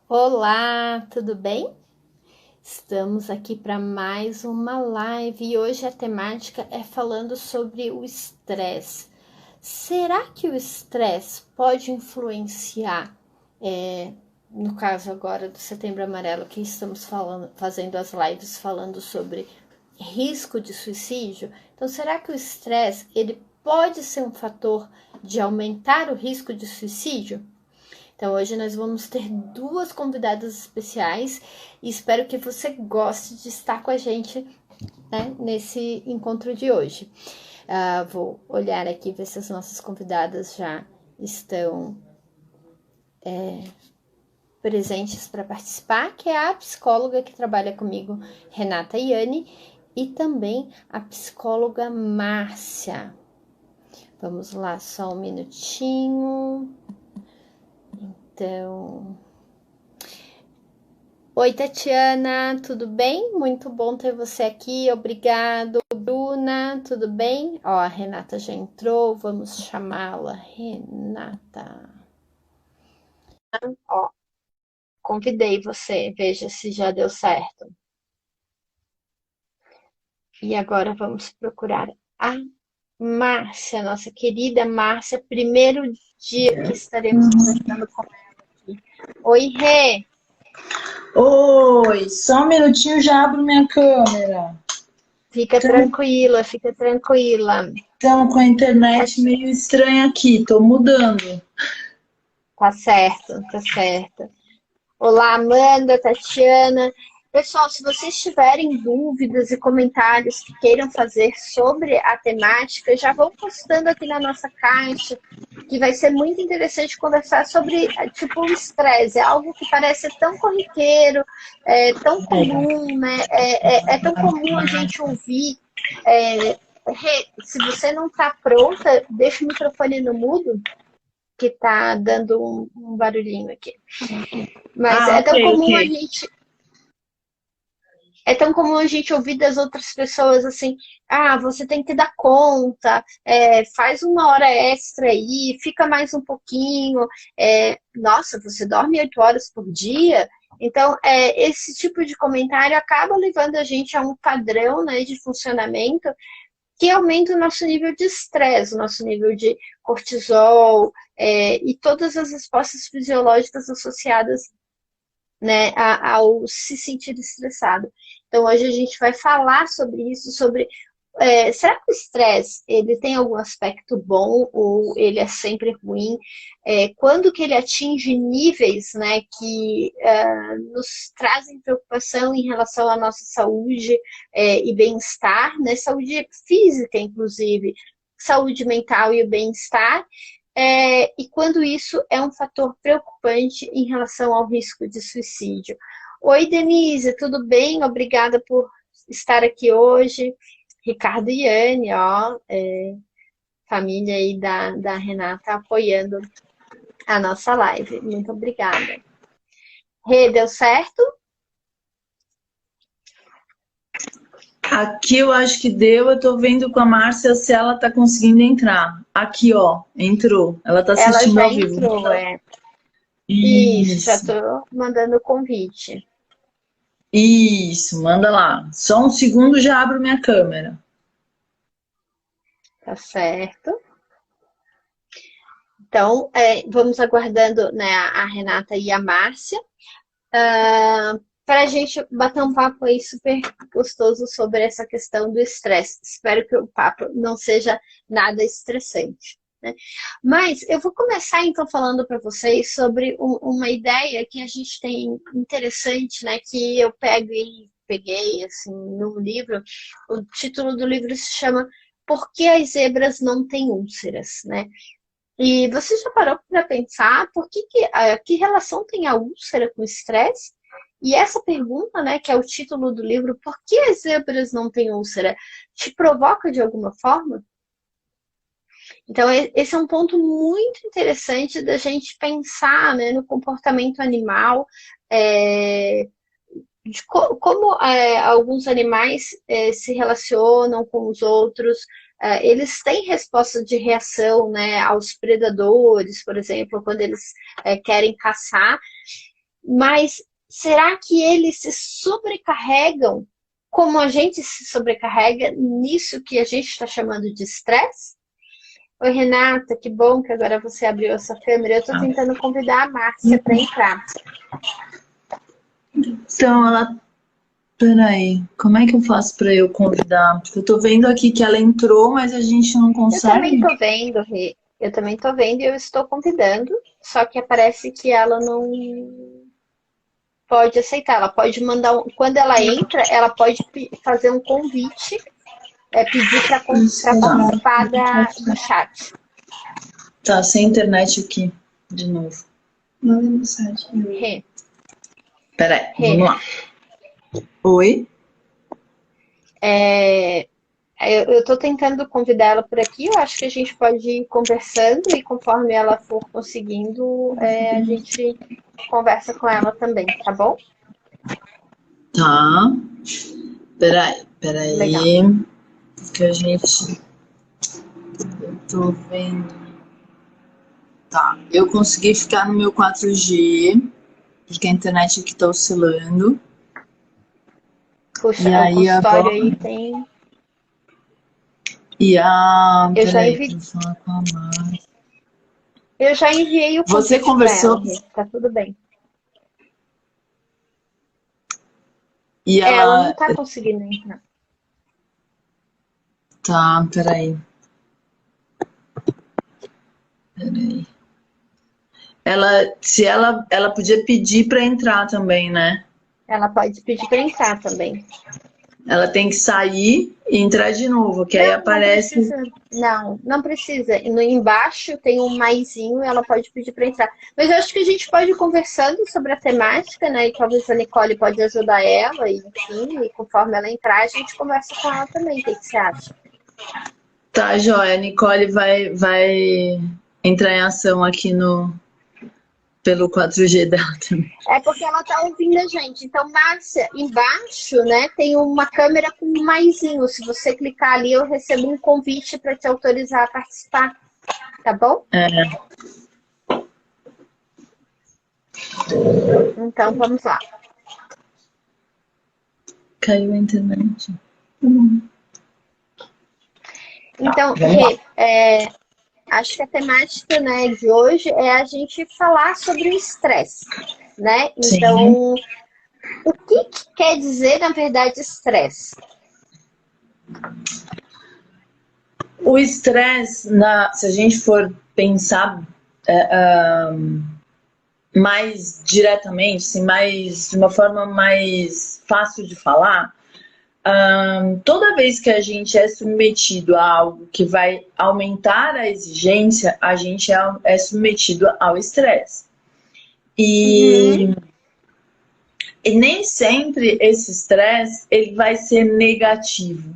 Olá, tudo bem? Estamos aqui para mais uma live e hoje a temática é falando sobre o estresse. Será que o estresse pode influenciar, no caso agora do Setembro Amarelo, que estamos fazendo as lives falando sobre risco de suicídio? Então, será que o estresse ele pode ser um fator de aumentar o risco de suicídio? Então, hoje nós vamos ter duas convidadas especiais e espero que você goste de estar com a gente, né, nesse encontro de hoje. Vou olhar aqui, ver se as nossas convidadas já estão presentes para participar, que é a psicóloga que trabalha comigo, Renata Iane, e também a psicóloga Márcia. Vamos lá, só um minutinho. Então, oi, Tatiana, tudo bem? Muito bom ter você aqui, obrigado. Bruna, tudo bem? Ó, a Renata já entrou, vamos chamá-la. Renata. Ó, convidei você, veja se já deu certo. E agora vamos procurar a Márcia, nossa querida Márcia, primeiro dia que estaremos conversando com ela aqui. Oi, Rê. Oi, só um minutinho já abro minha câmera. Fica tranquila, fica tranquila. Estamos com a internet meio estranha aqui, tô mudando. Tá certo, tá certo. Olá, Amanda, Tatiana. Pessoal, se vocês tiverem dúvidas e comentários que queiram fazer sobre a temática, já vão postando aqui na nossa caixa, que vai ser muito interessante conversar sobre, tipo, o estresse. É algo que parece tão corriqueiro, tão comum, né? É tão comum a gente ouvir. Se você não está pronta, deixa o microfone no mudo, que tá dando um barulhinho aqui. Mas Ah, ok, ok. é tão comum a gente ouvir das outras pessoas assim, você tem que dar conta, faz uma hora extra aí, fica mais um pouquinho, nossa, você dorme 8 horas por dia? Então, esse tipo de comentário acaba levando a gente a um padrão, né, de funcionamento que aumenta o nosso nível de estresse, o nosso nível de cortisol, e todas as respostas fisiológicas associadas, né, ao se sentir estressado. Então, hoje a gente vai falar sobre isso, sobre será que o estresse ele tem algum aspecto bom ou ele é sempre ruim? Quando que ele atinge níveis, né, que nos trazem preocupação em relação à nossa saúde e bem-estar, né, saúde física, inclusive, saúde mental e o bem-estar, e quando isso é um fator preocupante em relação ao risco de suicídio. Oi, Denise, tudo bem? Obrigada por estar aqui hoje. Ricardo e Yane, ó, família aí da Renata apoiando a nossa live. Muito obrigada. Rê, deu certo? Aqui eu acho que deu, eu tô vendo com a Márcia se ela tá conseguindo entrar. Aqui, ó, entrou. Ela tá Ela assistindo já ao vivo. entrou, é. Isso, já Isso, estou mandando o convite. isso, manda lá. Só um segundo já abro minha câmera. Tá certo. Então, vamos aguardando, né, a Renata e a Márcia. Para a gente bater um papo aí super gostoso sobre essa questão do estresse. Espero que o papo não seja nada estressante, né? Mas eu vou começar então falando para vocês sobre uma ideia que a gente tem interessante, né? Que eu peguei assim num livro. O título do livro se chama Por que as zebras não têm úlceras, né? E você já parou para pensar que relação tem a úlcera com o estresse? E essa pergunta, né, que é o título do livro, por que as zebras não têm úlcera, te provoca de alguma forma? Então, esse é um ponto muito interessante da gente pensar, né, no comportamento animal, como alguns animais se relacionam com os outros. Eles têm resposta de reação, né, aos predadores, por exemplo, quando eles querem caçar. Mas será que eles se sobrecarregam como a gente se sobrecarrega nisso que a gente está chamando de estresse? Oi, Renata, que bom que agora você abriu essa câmera. Eu estou tentando convidar a Márcia para entrar. Então, ela... Peraí, como é que eu faço para eu convidar? Porque eu tô vendo aqui que ela entrou, mas a gente não Eu consegue. também estou vendo, Rê. Eu também estou vendo e eu estou convidando, só que parece que ela não pode aceitar. Ela pode mandar, quando ela entra, ela pode fazer um convite, pedir para participar do chat. Tá, sem internet aqui, de novo. Manda mensagem. Rê. Peraí, vamos lá. Oi? Eu estou tentando convidar ela por aqui. Eu acho que a gente pode ir conversando e conforme ela for conseguindo, a gente conversa com ela também, tá bom? Tá. Peraí. Legal. Que a gente... Eu tô vendo... Tá, eu consegui ficar no meu 4G, porque a internet aqui tá oscilando. Puxa, E o aí consultório agora... aí tem... E a... Eu já Peraí, enviei... vou falar com a Márcia. Eu já enviei o Você convite conversou? para ela, tá tudo bem. E Ela não ela... tá conseguindo entrar. Tá, peraí. Ela podia pedir para entrar também, né? Ela pode pedir para entrar também. Ela tem que sair e entrar de novo, que aí Não, não aparece... precisa. Não precisa. E no embaixo tem um maisinho, ela pode pedir para entrar. Mas eu acho que a gente pode ir conversando sobre a temática, né? E talvez a Nicole pode ajudar ela, e enfim, e conforme ela entrar, a gente conversa com ela também. O que você acha? Tá, joia. A Nicole vai entrar em ação aqui pelo 4G dela também. É porque ela tá ouvindo a gente. Então, Márcia, embaixo, né, tem uma câmera com um maisinho. Se você clicar ali, eu recebo um convite para te autorizar a participar. Tá bom? Então, vamos lá. Caiu a internet. Então, acho que a temática, né, de hoje é a gente falar sobre o estresse, né? Então, o que quer dizer, na verdade, estresse? O estresse, se a gente for pensar mais diretamente, assim, de uma forma mais fácil de falar, toda vez que a gente é submetido a algo que vai aumentar a exigência, a gente é submetido ao estresse. E nem sempre esse estresse ele vai ser negativo.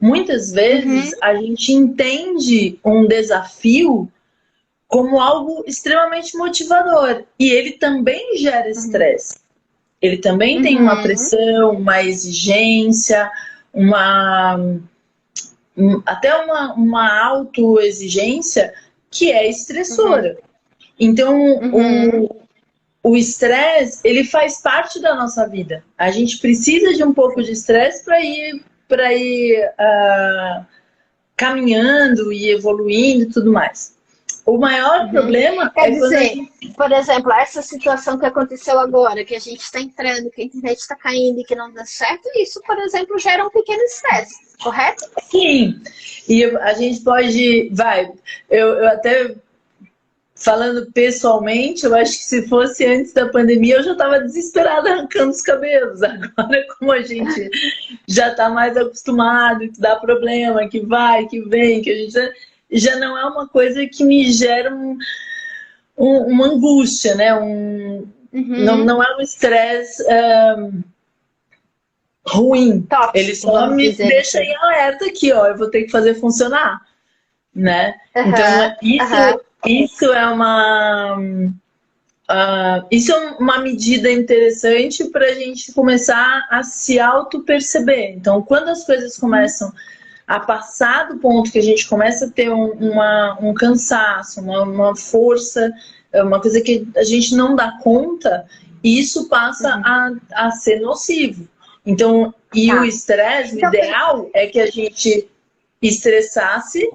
Muitas vezes a gente entende um desafio como algo extremamente motivador. E ele também gera estresse. Ele também tem uma pressão, uma exigência, até uma autoexigência que é estressora. Então, o estresse, ele faz parte da nossa vida. A gente precisa de um pouco de estresse para ir caminhando e evoluindo e tudo mais. O maior problema Quer dizer, por exemplo, essa situação que aconteceu agora, que a gente está entrando, que a internet está caindo e que não dá certo, isso, por exemplo, gera um pequeno estresse, correto? Sim, e a gente pode, eu até falando pessoalmente, eu acho que se fosse antes da pandemia, eu já estava desesperada arrancando os cabelos. Agora, como a gente já está mais acostumado, que dá problema, que vai, que vem, que a gente já não é uma coisa que me gera uma angústia, né? Não é um estresse ruim. Tóxico, ele só me deixa em alerta aqui, ó. Eu vou ter que fazer funcionar, né? Então, isso é isso é uma medida interessante para a gente começar a se auto-perceber. Então, quando as coisas começam a passar do ponto que a gente começa a ter um cansaço, uma força é uma coisa que a gente não dá conta, e isso passa a ser nocivo. Então, e o estresse, o ideal é que a gente estressasse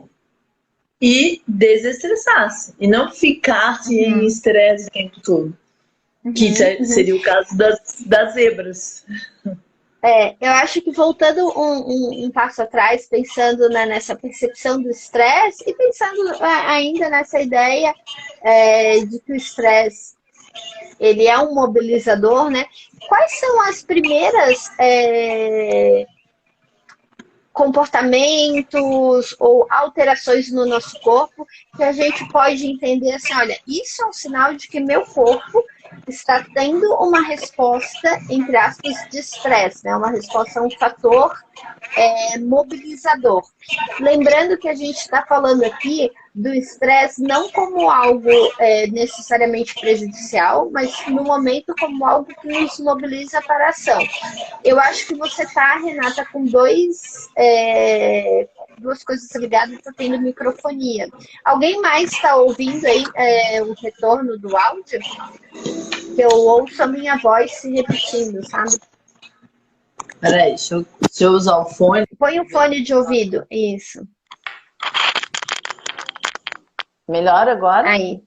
e desestressasse, e não ficasse em estresse o tempo todo. Que seria o caso das zebras. Eu acho que voltando um passo atrás, pensando, né, nessa percepção do estresse e pensando ainda nessa ideia de que o estresse ele é um mobilizador, né? Quais são as primeiras comportamentos ou alterações no nosso corpo que a gente pode entender assim, olha, isso é um sinal de que meu corpo está tendo uma resposta, entre aspas, de estresse, né? Uma resposta a um fator mobilizador. Lembrando que a gente está falando aqui do estresse não como algo necessariamente prejudicial, mas no momento como algo que nos mobiliza para a ação. Eu acho que você está, Renata, com duas coisas ligadas, está tendo microfonia. Alguém mais está ouvindo aí o retorno do áudio? Que eu ouço a minha voz se repetindo, sabe? Peraí, deixa eu usar o fone. Põe o fone de ouvido, isso. Melhor agora? Aí,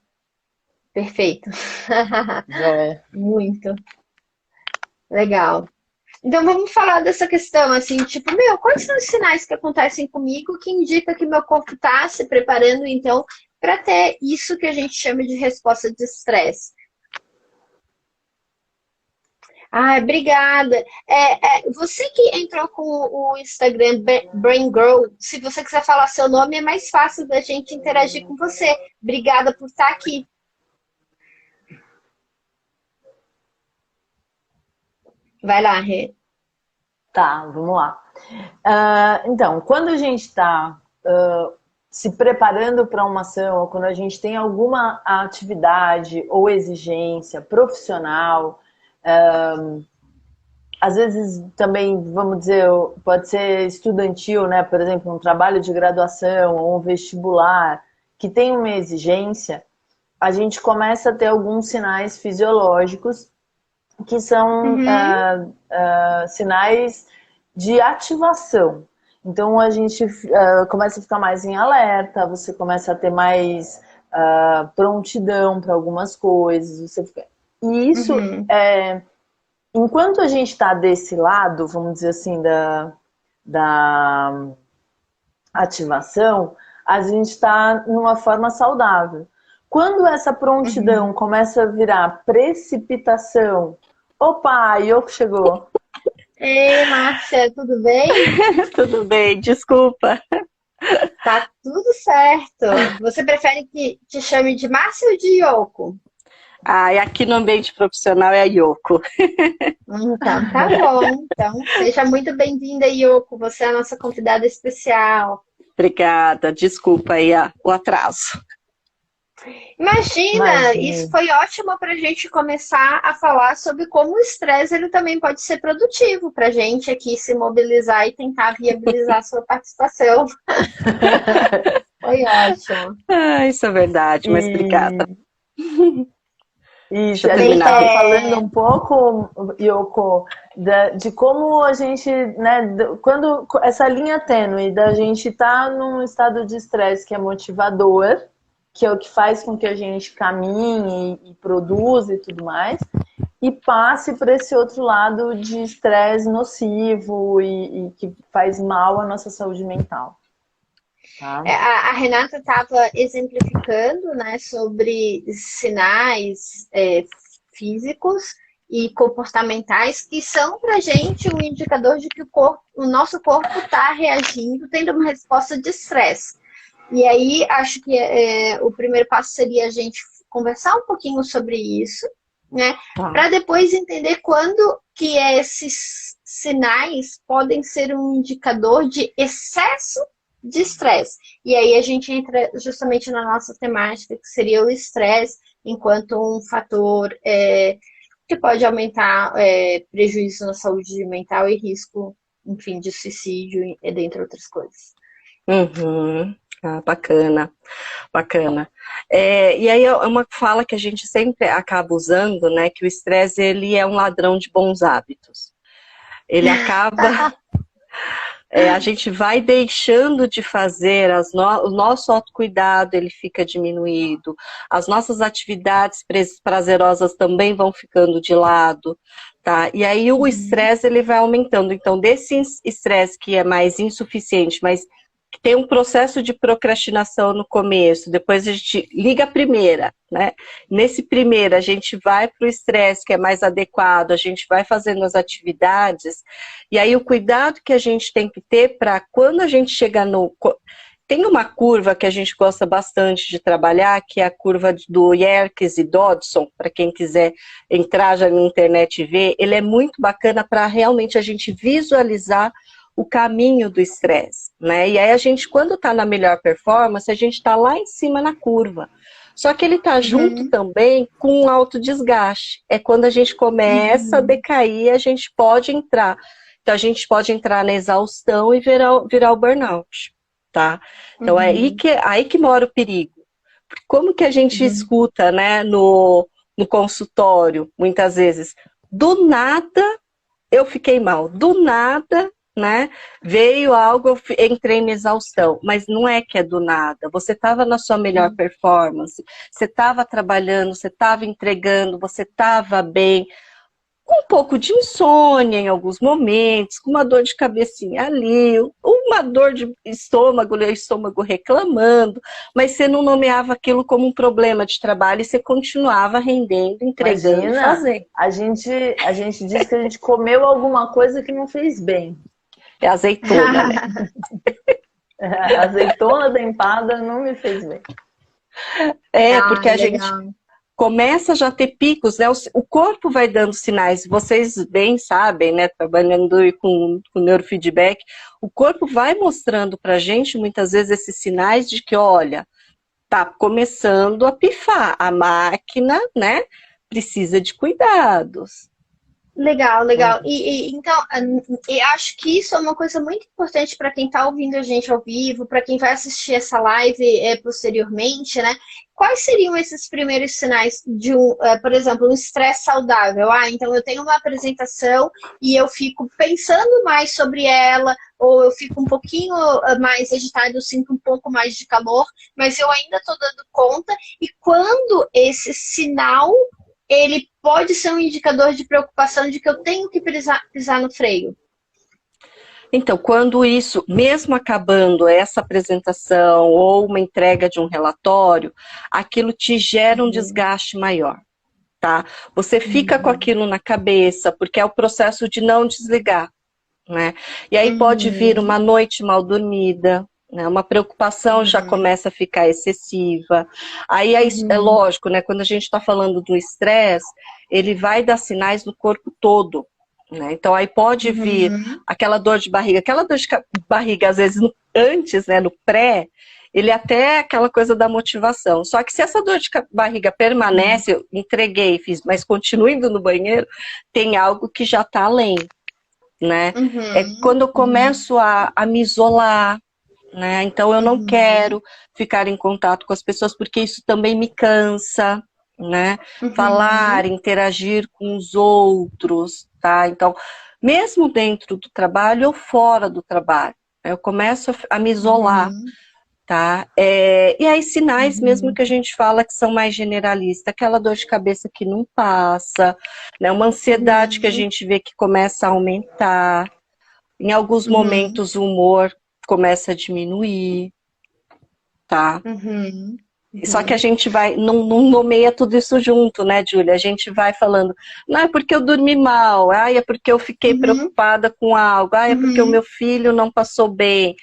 perfeito. Muito. Legal. Então vamos falar dessa questão, assim, tipo, quais são os sinais que acontecem comigo que indica que meu corpo está se preparando, então, para ter isso que a gente chama de resposta de estresse? Obrigada. Você que entrou com o Instagram Brain Girl, se você quiser falar seu nome, é mais fácil da gente interagir com você. Obrigada por estar aqui. Vai lá, Rê. Tá, vamos lá. Então, quando a gente está se preparando para uma ação, ou quando a gente tem alguma atividade ou exigência profissional, às vezes também, vamos dizer, pode ser estudantil, né? Por exemplo, um trabalho de graduação ou um vestibular que tem uma exigência, a gente começa a ter alguns sinais fisiológicos que são sinais de ativação. Então a gente começa a ficar mais em alerta, você começa a ter mais prontidão para algumas coisas. E isso enquanto a gente está desse lado, vamos dizer assim, da ativação, a gente está numa forma saudável. Quando essa prontidão começa a virar precipitação, opa, a Yoko chegou. Ei, Márcia, tudo bem? Tudo bem, desculpa. Tá tudo certo. Você prefere que te chame de Márcia ou de Yoko? E aqui no ambiente profissional é a Yoko. Então, tá bom. Então, seja muito bem-vinda, Yoko. Você é a nossa convidada especial. Obrigada, desculpa aí o atraso. Imagina, isso foi ótimo para a gente começar a falar sobre como o estresse ele também pode ser produtivo para a gente aqui se mobilizar e tentar viabilizar a sua participação. Foi ótimo. Isso é verdade, mas obrigada. Isso, a gente estava falando um pouco, Yoko, de como a gente, né, quando essa linha tênue da gente estar num estado de estresse que é motivador, que é o que faz com que a gente caminhe e produza e tudo mais, e passe para esse outro lado de estresse nocivo e que faz mal à nossa saúde mental. Tá? A Renata estava exemplificando, né, sobre sinais físicos e comportamentais que são para a gente um indicador de que o nosso corpo está reagindo, tendo uma resposta de estresse. E aí, acho que o primeiro passo seria a gente conversar um pouquinho sobre isso, né? Para depois entender quando que esses sinais podem ser um indicador de excesso de estresse. E aí a gente entra justamente na nossa temática, que seria o estresse enquanto um fator que pode aumentar prejuízo na saúde mental e risco, enfim, de suicídio, dentre outras coisas. Bacana. Bacana. E aí é uma fala que a gente sempre acaba usando, né? Que o estresse, ele é um ladrão de bons hábitos. Ele acaba... a gente vai deixando de fazer o nosso autocuidado, ele fica diminuído, as nossas atividades prazerosas também vão ficando de lado, tá? E aí o estresse, ele vai aumentando. Então, desse estresse que é mais insuficiente, mas que tem um processo de procrastinação no começo, depois a gente liga a primeira, né? Nesse primeiro, a gente vai para o estresse que é mais adequado, a gente vai fazendo as atividades, e aí o cuidado que a gente tem que ter para quando a gente chegar no... Tem uma curva que a gente gosta bastante de trabalhar, que é a curva do Yerkes e Dodson, para quem quiser entrar já na internet e ver, ele é muito bacana para realmente a gente visualizar o caminho do estresse, né? E aí a gente, quando está na melhor performance, a gente está lá em cima na curva. Só que ele está junto também com o autodesgaste. É quando a gente começa a decair, a gente pode entrar. Então a gente pode entrar na exaustão e virar o burnout, tá? Então é aí que mora o perigo. Como que a gente escuta, né, no consultório, muitas vezes, do nada eu fiquei mal, do nada, né? Veio algo, eu entrei em exaustão, mas não é que é do nada. Você estava na sua melhor performance, você estava trabalhando, você estava entregando, você estava bem, com um pouco de insônia em alguns momentos, com uma dor de cabecinha ali, uma dor de estômago reclamando, mas você não nomeava aquilo como um problema de trabalho e você continuava rendendo, entregando, fazendo. A gente diz que a gente comeu alguma coisa que não fez bem. É azeitona, né? Azeitona da empada não me fez bem. Porque a gente começa já a ter picos, né? O corpo vai dando sinais, vocês bem sabem, né? Trabalhando com neurofeedback, o corpo vai mostrando pra gente, muitas vezes, esses sinais de que, olha, tá começando a pifar, a máquina, né? Precisa de cuidados. Legal. Então, eu acho que isso é uma coisa muito importante para quem está ouvindo a gente ao vivo, para quem vai assistir essa live posteriormente, né? Quais seriam esses primeiros sinais de por exemplo, um estresse saudável? Então eu tenho uma apresentação e eu fico pensando mais sobre ela, ou eu fico um pouquinho mais agitado, eu sinto um pouco mais de calor, mas eu ainda estou dando conta. E quando esse sinal ele pode ser um indicador de preocupação de que eu tenho que pisar no freio? Então, quando isso, mesmo acabando essa apresentação ou uma entrega de um relatório, aquilo te gera um desgaste maior, tá? Você fica com aquilo na cabeça, porque é o processo de não desligar, né? E aí pode vir uma noite mal dormida, né? Uma preocupação já começa a ficar excessiva. Aí é lógico, né? Quando a gente está falando do estresse, ele vai dar sinais no corpo todo, né? Então aí pode vir aquela dor de barriga, às vezes antes, né? No pré, ele até é aquela coisa da motivação. Só que se essa dor de barriga permanece, eu entreguei, fiz, mas continuo indo no banheiro, tem algo que já está além, né? É quando eu começo a me isolar, né? Então eu não quero ficar em contato com as pessoas porque isso também me cansa, né? Falar, interagir com os outros, tá? Então, mesmo dentro do trabalho ou fora do trabalho, eu começo a me isolar, tá? E aí sinais mesmo que a gente fala que são mais generalistas, aquela dor de cabeça que não passa, né? Uma ansiedade que a gente vê que começa a aumentar, em alguns momentos o humor começa a diminuir, tá? Só que a gente não nomeia tudo isso junto, né, Júlia? A gente vai falando, não, é porque eu dormi mal, é porque eu fiquei preocupada com algo, é porque o meu filho não passou bem.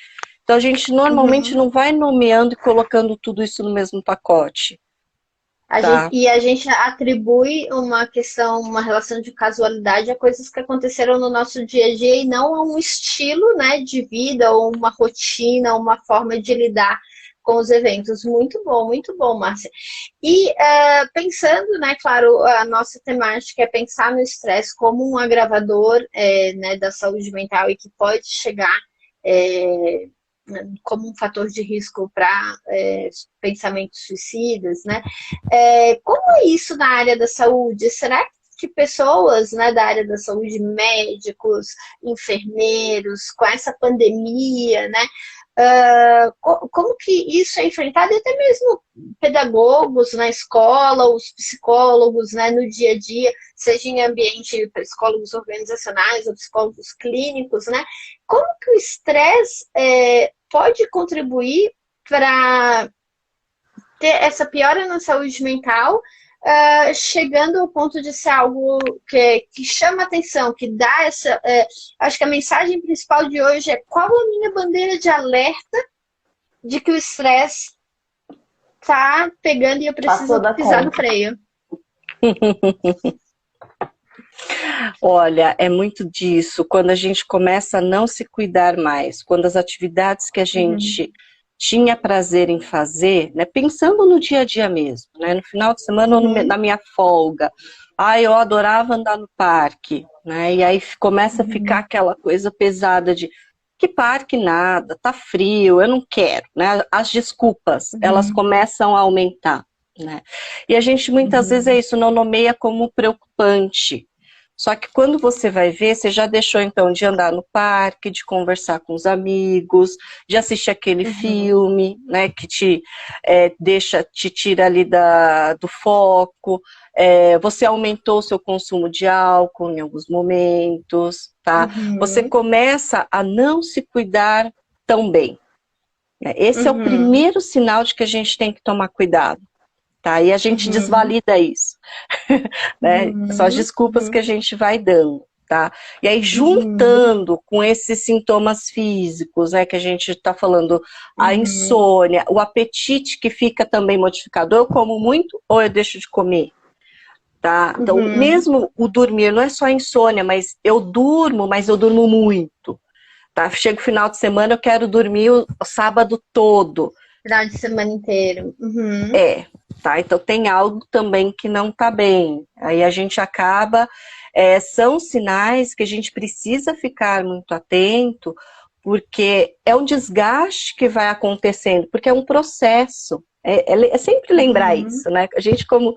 Então a gente normalmente não vai nomeando e colocando tudo isso no mesmo pacote. E a gente atribui uma relação de casualidade a coisas que aconteceram no nosso dia a dia e não a um estilo, né, de vida, ou uma rotina, uma forma de lidar com os eventos. Muito bom, Márcia. E pensando, né, claro, a nossa temática é pensar no estresse como um agravador né, da saúde mental e que pode chegar como um fator de risco para pensamentos suicidas, né? Como é isso na área da saúde? Será que pessoas, né, da área da saúde, médicos, enfermeiros, com essa pandemia, né? Como que isso é enfrentado, e até mesmo pedagogos na escola, os psicólogos, né, no dia a dia, seja em ambiente psicólogos organizacionais ou psicólogos clínicos, né? Como que o estresse pode contribuir para ter essa piora na saúde mental, chegando ao ponto de ser algo que chama atenção, que dá essa... acho que a mensagem principal de hoje é: qual a minha bandeira de alerta de que o estresse tá pegando e eu preciso pisar no freio? Olha, é muito disso, quando a gente começa a não se cuidar mais, quando as atividades que a gente tinha prazer em fazer, né, pensando no dia a dia mesmo, né, no final de semana ou na minha folga, eu adorava andar no parque, né, e aí começa a ficar aquela coisa pesada de que parque nada, tá frio, eu não quero, né, as desculpas, elas começam a aumentar, né, e a gente muitas vezes isso, não nomeia como preocupante. Só que quando você vai ver, você já deixou então de andar no parque, de conversar com os amigos, de assistir aquele filme, né, que te tira ali do foco, você aumentou o seu consumo de álcool em alguns momentos, tá? Você começa a não se cuidar tão bem. Esse é o primeiro sinal de que a gente tem que tomar cuidado. Tá? E a gente desvalida isso, né? São as desculpas que a gente vai dando, tá? E aí, juntando com esses sintomas físicos, né, que a gente está falando, a insônia, o apetite que fica também modificado, eu como muito ou eu deixo de comer, tá? Então, mesmo o dormir, não é só a insônia, mas eu durmo muito, tá? Chega o final de semana, eu quero dormir o sábado todo. Final de semana inteiro. Tá? Então tem algo também que não está bem. Aí a gente acaba... são sinais que a gente precisa ficar muito atento, porque é um desgaste que vai acontecendo, porque é um processo. É sempre lembrar isso, né? A gente como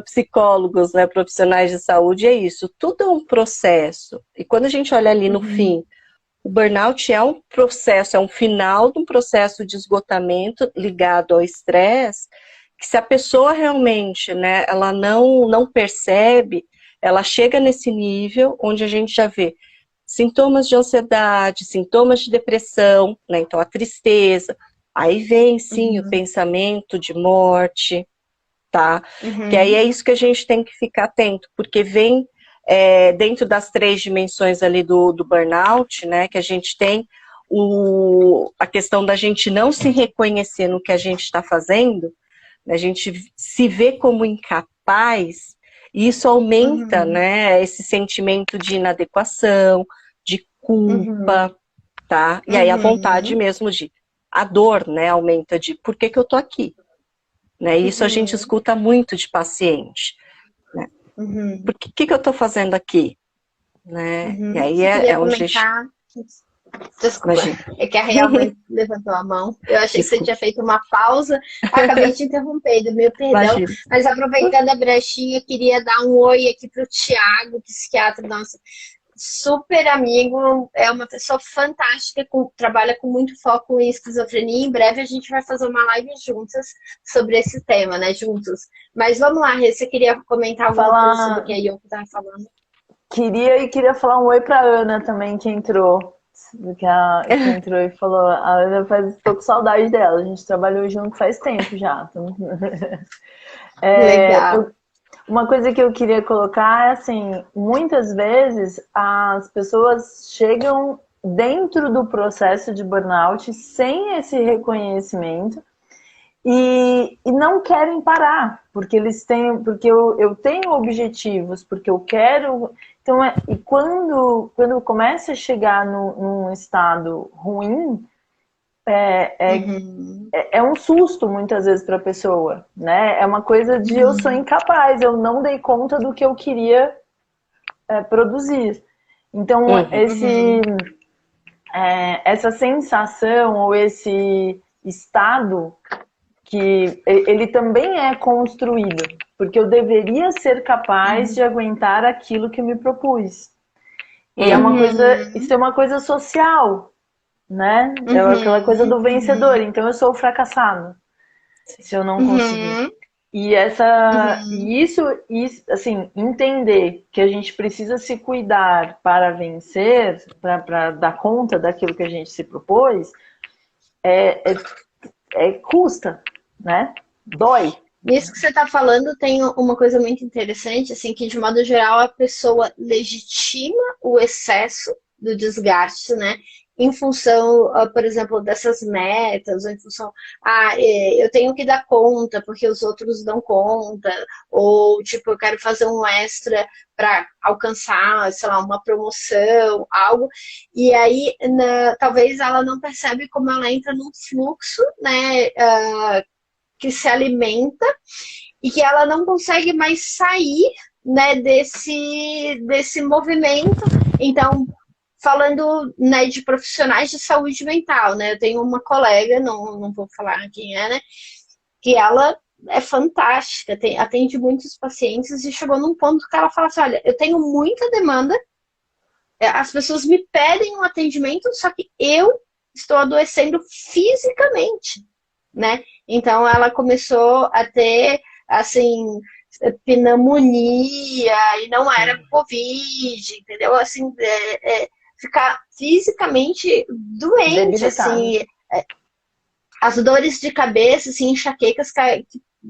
psicólogos, né, profissionais de saúde, é isso. Tudo é um processo. E quando a gente olha ali no fim, o burnout é um processo, é um final de um processo de esgotamento ligado ao estresse, que se a pessoa realmente, né, ela não percebe, ela chega nesse nível onde a gente já vê sintomas de ansiedade, sintomas de depressão, né, então a tristeza, aí vem sim o pensamento de morte, tá? Que aí é isso que a gente tem que ficar atento, porque vem dentro das 3 dimensões ali do burnout, né, que a gente tem a questão da gente não se reconhecer no que a gente está fazendo, a gente se vê como incapaz, e isso aumenta, né, esse sentimento de inadequação, de culpa, tá? E aí a vontade mesmo a dor, né, aumenta de por que eu tô aqui? Né? Isso a gente escuta muito de paciente. Né? Por que eu tô fazendo aqui? Né? E aí é onde a gente... Desculpa, é que a Real levantou a mão. Eu achei que você tinha feito uma pausa, acabei te interrompendo, meu perdão. Mas aproveitando a brechinha, queria dar um oi aqui para o Thiago, psiquiatra, nosso super amigo, é uma pessoa fantástica, trabalha com muito foco em esquizofrenia. Em breve a gente vai fazer uma live juntas sobre esse tema, né, juntos. Mas vamos lá, Rê, você queria comentar alguma coisa sobre o que a Yoko estava falando? Queria falar um oi para a Ana também, que entrou. Que entrou e falou, a Ana tô com saudade dela, a gente trabalhou junto faz tempo já. Legal. Uma coisa que eu queria colocar é assim, muitas vezes as pessoas chegam dentro do processo de burnout sem esse reconhecimento e não querem parar, porque porque eu tenho objetivos, porque eu quero... Então, e quando começa a chegar num estado ruim, é um susto muitas vezes para a pessoa, né? É uma coisa de eu sou incapaz, eu não dei conta do que eu queria produzir. Então, essa sensação ou esse estado que ele também é construído, porque eu deveria ser capaz de aguentar aquilo que me propus. E é uma coisa, isso é uma coisa social, né? É aquela coisa do vencedor. Então eu sou o fracassado se eu não conseguir. E isso, assim, entender que a gente precisa se cuidar para vencer, para dar conta daquilo que a gente se propôs, custa, né? Dói. Isso que você está falando tem uma coisa muito interessante, assim, que de modo geral a pessoa legitima o excesso do desgaste, né? Em função, por exemplo, dessas metas, ou em função, eu tenho que dar conta porque os outros dão conta, ou tipo, eu quero fazer um extra para alcançar, sei lá, uma promoção, algo, e aí talvez ela não percebe como ela entra num fluxo, né, que se alimenta e que ela não consegue mais sair, né, desse movimento. Então, falando, né, de profissionais de saúde mental, né? Eu tenho uma colega, não vou falar quem é, né? Que ela é fantástica, atende muitos pacientes e chegou num ponto que ela fala assim, olha, eu tenho muita demanda, as pessoas me pedem um atendimento, só que eu estou adoecendo fisicamente, né? Então ela começou a ter, assim, pneumonia e não era Covid, entendeu? Assim, ficar fisicamente doente, assim, as dores de cabeça, assim, enxaquecas,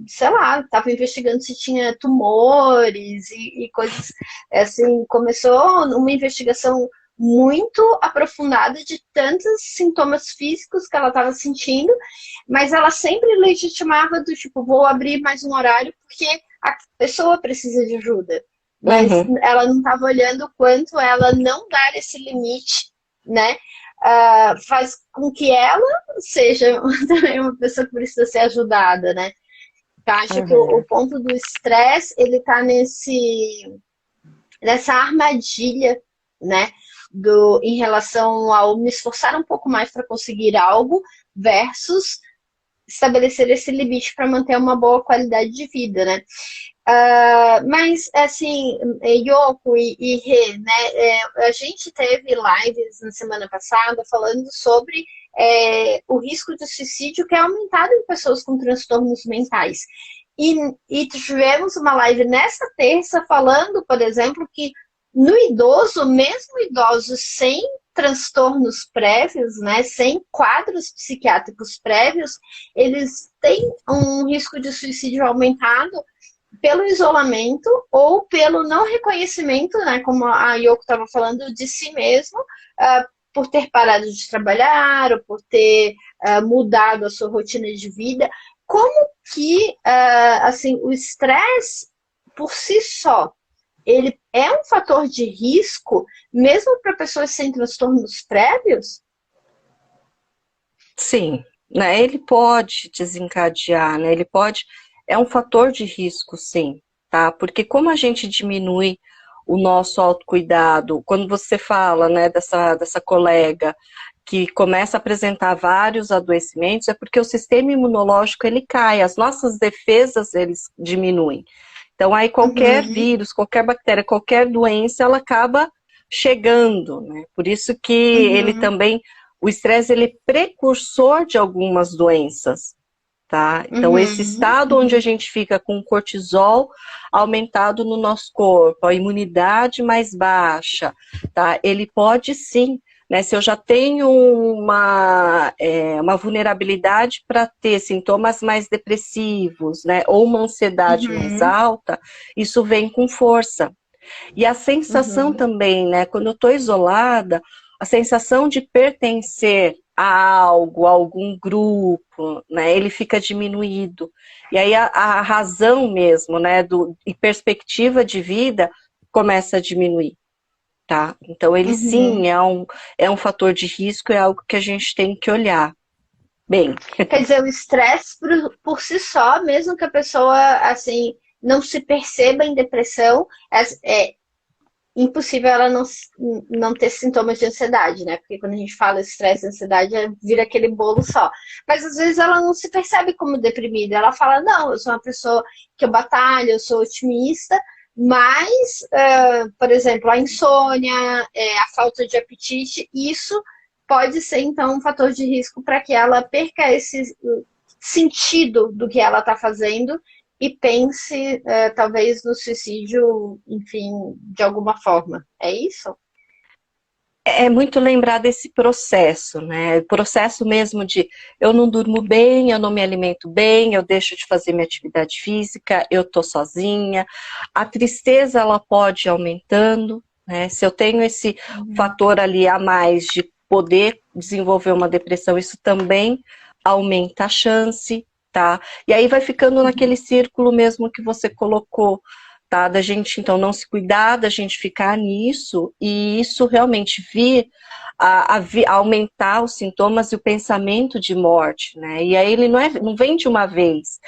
sei lá, estava investigando se tinha tumores e coisas, assim, começou uma investigação muito aprofundada de tantos sintomas físicos que ela estava sentindo, mas ela sempre legitimava do tipo, vou abrir mais um horário porque a pessoa precisa de ajuda. Mas ela não estava olhando o quanto ela não dar esse limite, né, faz com que ela seja também uma pessoa que precisa ser ajudada, né. Eu acho que o ponto do estresse, ele está nessa armadilha, né, em relação ao me esforçar um pouco mais para conseguir algo versus estabelecer esse limite para manter uma boa qualidade de vida, né? Mas, assim, Yoko e Rê, né, a gente teve lives na semana passada falando sobre o risco de suicídio que é aumentado em pessoas com transtornos mentais. E tivemos uma live nessa terça falando, por exemplo, que no idoso, mesmo idosos sem transtornos prévios, né, sem quadros psiquiátricos prévios, eles têm um risco de suicídio aumentado pelo isolamento ou pelo não reconhecimento, né, como a Yoko estava falando, de si mesmo, por ter parado de trabalhar ou por ter mudado a sua rotina de vida. Como que assim, o estresse por si só, ele é um fator de risco, mesmo para pessoas sem transtornos prévios? Sim, né? Ele pode desencadear, né? Ele pode, é um fator de risco, sim, tá? Porque como a gente diminui o nosso autocuidado, quando você fala, né, dessa colega que começa a apresentar vários adoecimentos, é porque o sistema imunológico ele cai, as nossas defesas eles diminuem. Então aí qualquer vírus, qualquer bactéria, qualquer doença, ela acaba chegando, né? Por isso que ele também, o estresse ele é precursor de algumas doenças, tá? Então esse estado onde a gente fica com o cortisol aumentado no nosso corpo, a imunidade mais baixa, tá? Ele pode sim, né? Se eu já tenho uma vulnerabilidade para ter sintomas mais depressivos, né? Ou uma ansiedade mais alta, isso vem com força. E a sensação também, né? Quando eu estou isolada, a sensação de pertencer a algo, a algum grupo, né? Ele fica diminuído. E aí a razão mesmo, né? E perspectiva de vida começa a diminuir. Tá? Então ele sim é um fator de risco, é algo que a gente tem que olhar bem. Quer dizer, o estresse por si só, mesmo que a pessoa assim não se perceba em depressão, impossível ela não ter sintomas de ansiedade, né? Porque quando a gente fala estresse e ansiedade, vira aquele bolo só. Mas às vezes ela não se percebe como deprimida. Ela fala, não, eu sou uma pessoa que eu batalho, eu sou otimista, mas, por exemplo, a insônia, a falta de apetite, isso pode ser, então, um fator de risco para que ela perca esse sentido do que ela está fazendo e pense, talvez, no suicídio, enfim, de alguma forma. É isso? É muito lembrar desse processo, né? O processo mesmo de eu não durmo bem, eu não me alimento bem, eu deixo de fazer minha atividade física, eu tô sozinha. A tristeza, ela pode ir aumentando, né? Se eu tenho esse fator ali a mais de poder desenvolver uma depressão, isso também aumenta a chance, tá? E aí vai ficando naquele círculo mesmo que você colocou, tá? Da gente, então, não se cuidar, da gente ficar nisso, e isso realmente vir a aumentar os sintomas e o pensamento de morte, né? E aí ele não vem de uma vez,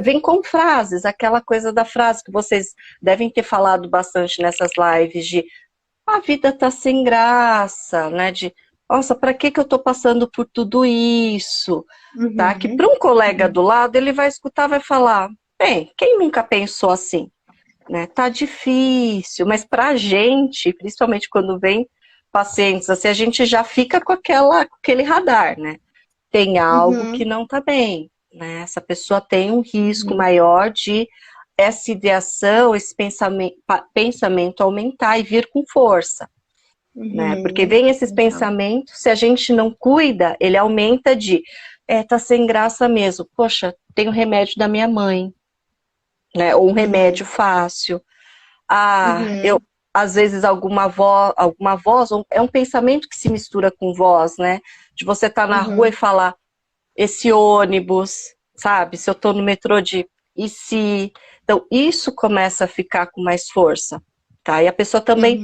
vem com frases, aquela coisa da frase que vocês devem ter falado bastante nessas lives, de a vida tá sem graça, né? De, nossa, para que eu tô passando por tudo isso? Tá? Que para um colega do lado, ele vai escutar, vai falar, bem, quem nunca pensou assim? Né? Tá difícil, mas pra gente, principalmente quando vem pacientes, assim, a gente já fica com aquele radar, né? Tem algo que não tá bem, né? Essa pessoa tem um risco maior de essa ideação, esse pensamento aumentar e vir com força, né? Porque vem esses pensamentos, se a gente não cuida, ele aumenta de, tá sem graça mesmo, poxa, tem o remédio da minha mãe, né? Ou um remédio fácil. Eu, às vezes, alguma voz, é um pensamento que se mistura com voz, né? De você estar na rua e falar, esse ônibus, sabe? Se eu tô no metrô e se... Então, isso começa a ficar com mais força, tá? E a pessoa também...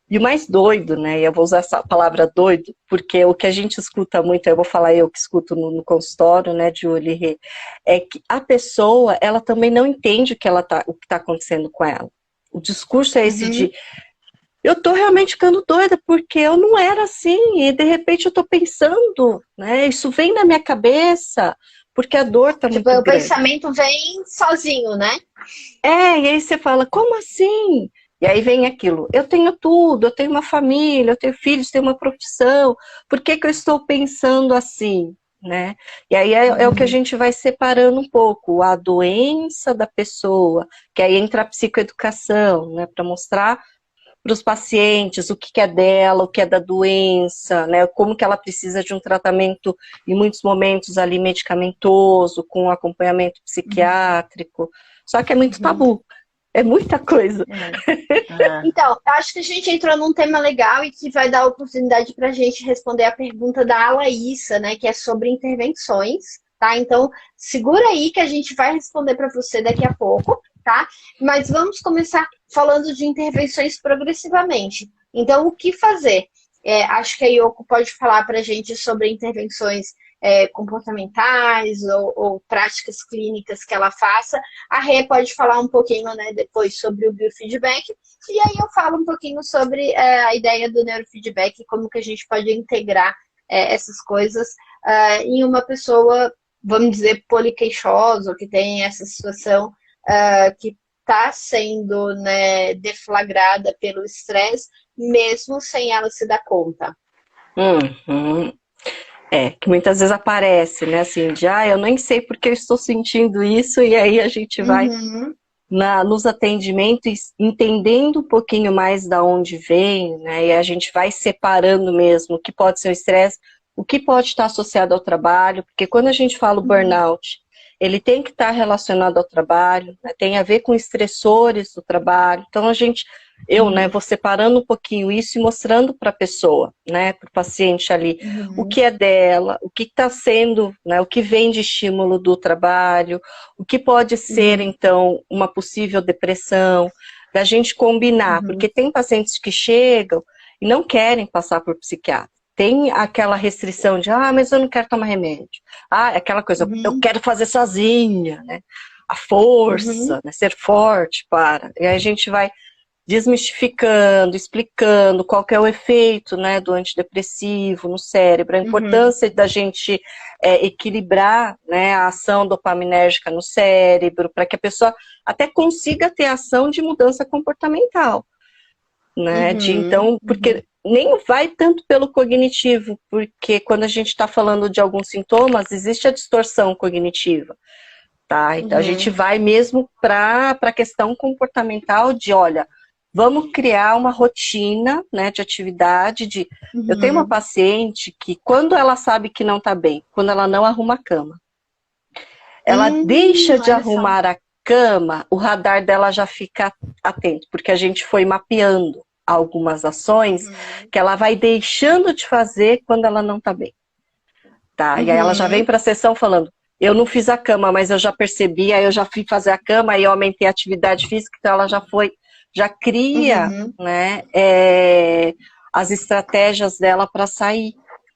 E o mais doido, né? E eu vou usar essa palavra doido, porque o que a gente escuta muito, eu vou falar eu que escuto no consultório, né, de Julie, é que a pessoa, ela também não entende o que está acontecendo com ela. O discurso é esse de, eu tô realmente ficando doida, porque eu não era assim, e de repente eu tô pensando, né, isso vem na minha cabeça, porque a dor tá muito grande. O pensamento vem sozinho, né? E aí você fala, como assim? E aí vem aquilo, eu tenho tudo, eu tenho uma família, eu tenho filhos, tenho uma profissão, por que eu estou pensando assim, né? E aí é o que a gente vai separando um pouco, a doença da pessoa, que aí entra a psicoeducação, né, para mostrar para os pacientes o que é dela, o que é da doença, né, como que ela precisa de um tratamento, em muitos momentos ali, medicamentoso, com acompanhamento psiquiátrico, só que é muito tabu. É muita coisa. Então, acho que a gente entrou num tema legal e que vai dar oportunidade para a gente responder a pergunta da Alaísa, né, que é sobre intervenções, tá? Então, segura aí que a gente vai responder para você daqui a pouco, tá? Mas vamos começar falando de intervenções progressivamente. Então, o que fazer? Acho que a Yoko pode falar para a gente sobre intervenções comportamentais ou práticas clínicas que ela faça. A Rê pode falar um pouquinho, né, depois sobre o biofeedback, e aí eu falo um pouquinho sobre a ideia do neurofeedback e como que a gente pode integrar essas coisas em uma pessoa, vamos dizer, poliqueixosa, ou que tem essa situação que está sendo, né, deflagrada pelo estresse, mesmo sem ela se dar conta. Que muitas vezes aparece, né, assim, de, eu nem sei porque eu estou sentindo isso, e aí a gente vai nos atendimentos entendendo um pouquinho mais da onde vem, né, e a gente vai separando mesmo o que pode ser o estresse, o que pode estar associado ao trabalho, porque quando a gente fala o burnout, ele tem que estar relacionado ao trabalho, né, tem a ver com estressores do trabalho, então né, vou separando um pouquinho isso e mostrando para a pessoa, né, para o paciente ali, o que é dela, o que está sendo, né, o que vem de estímulo do trabalho, o que pode ser, então, uma possível depressão, da gente combinar, porque tem pacientes que chegam e não querem passar por psiquiatra. Tem aquela restrição de, mas eu não quero tomar remédio. Aquela coisa, eu quero fazer sozinha, né, a força, né, ser forte para. E aí a gente vai desmistificando, explicando qual que é o efeito, né, do antidepressivo no cérebro, a importância da gente equilibrar, né, a ação dopaminérgica no cérebro, para que a pessoa até consiga ter ação de mudança comportamental, né, então, porque nem vai tanto pelo cognitivo, porque quando a gente está falando de alguns sintomas, existe a distorção cognitiva, tá? Então a gente vai mesmo para a questão comportamental de, olha, vamos criar uma rotina, né, de atividade, Eu tenho uma paciente que, quando ela sabe que não está bem, quando ela não arruma a cama, ela deixa de arrumar a cama, o radar dela já fica atento, porque a gente foi mapeando algumas ações que ela vai deixando de fazer quando ela não está bem. Tá? E aí ela já vem para a sessão falando, eu não fiz a cama, mas eu já percebi, aí eu já fui fazer a cama, aí eu aumentei a atividade física, então ela já cria, né, as estratégias dela para sair,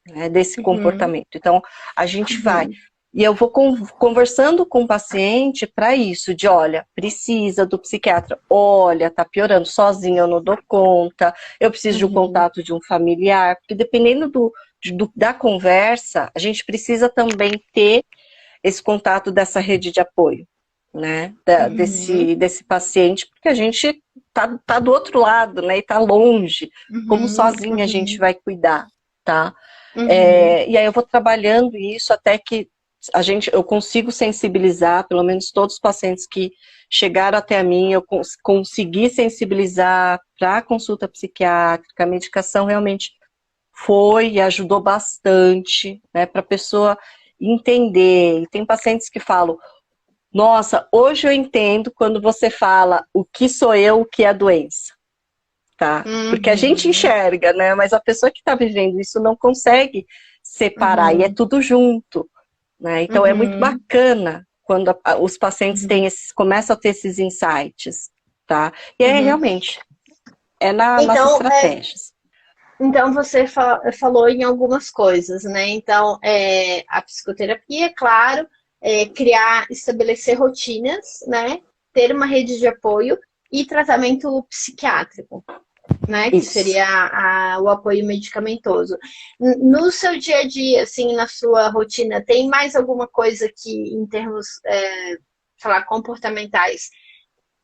né, desse comportamento. Então, a gente vai. E eu vou conversando com o paciente para isso, de olha, precisa do psiquiatra, olha, tá piorando, sozinha eu não dou conta, eu preciso de um contato de um familiar, porque dependendo da conversa, a gente precisa também ter esse contato dessa rede de apoio, né, desse paciente, porque a gente tá do outro lado, né, e tá longe, como sozinha a gente vai cuidar, tá? E aí eu vou trabalhando isso até que eu consigo sensibilizar, pelo menos todos os pacientes que chegaram até mim, eu consegui sensibilizar para a consulta psiquiátrica, a medicação realmente foi e ajudou bastante, né, para a pessoa entender. E tem pacientes que falam, nossa, hoje eu entendo quando você fala o que sou eu, o que é a doença. Tá? Porque a gente enxerga, né, mas a pessoa que está vivendo isso não consegue separar, e é tudo junto. Né? Então é muito bacana quando os pacientes começam a ter esses insights, tá? E realmente, nas estratégias. Então você falou em algumas coisas, né? Então, a psicoterapia, claro, estabelecer rotinas, né? Ter uma rede de apoio e tratamento psiquiátrico. Né, que seria o apoio medicamentoso. No seu dia a dia, assim, na sua rotina, tem mais alguma coisa que, em termos, sei lá, comportamentais,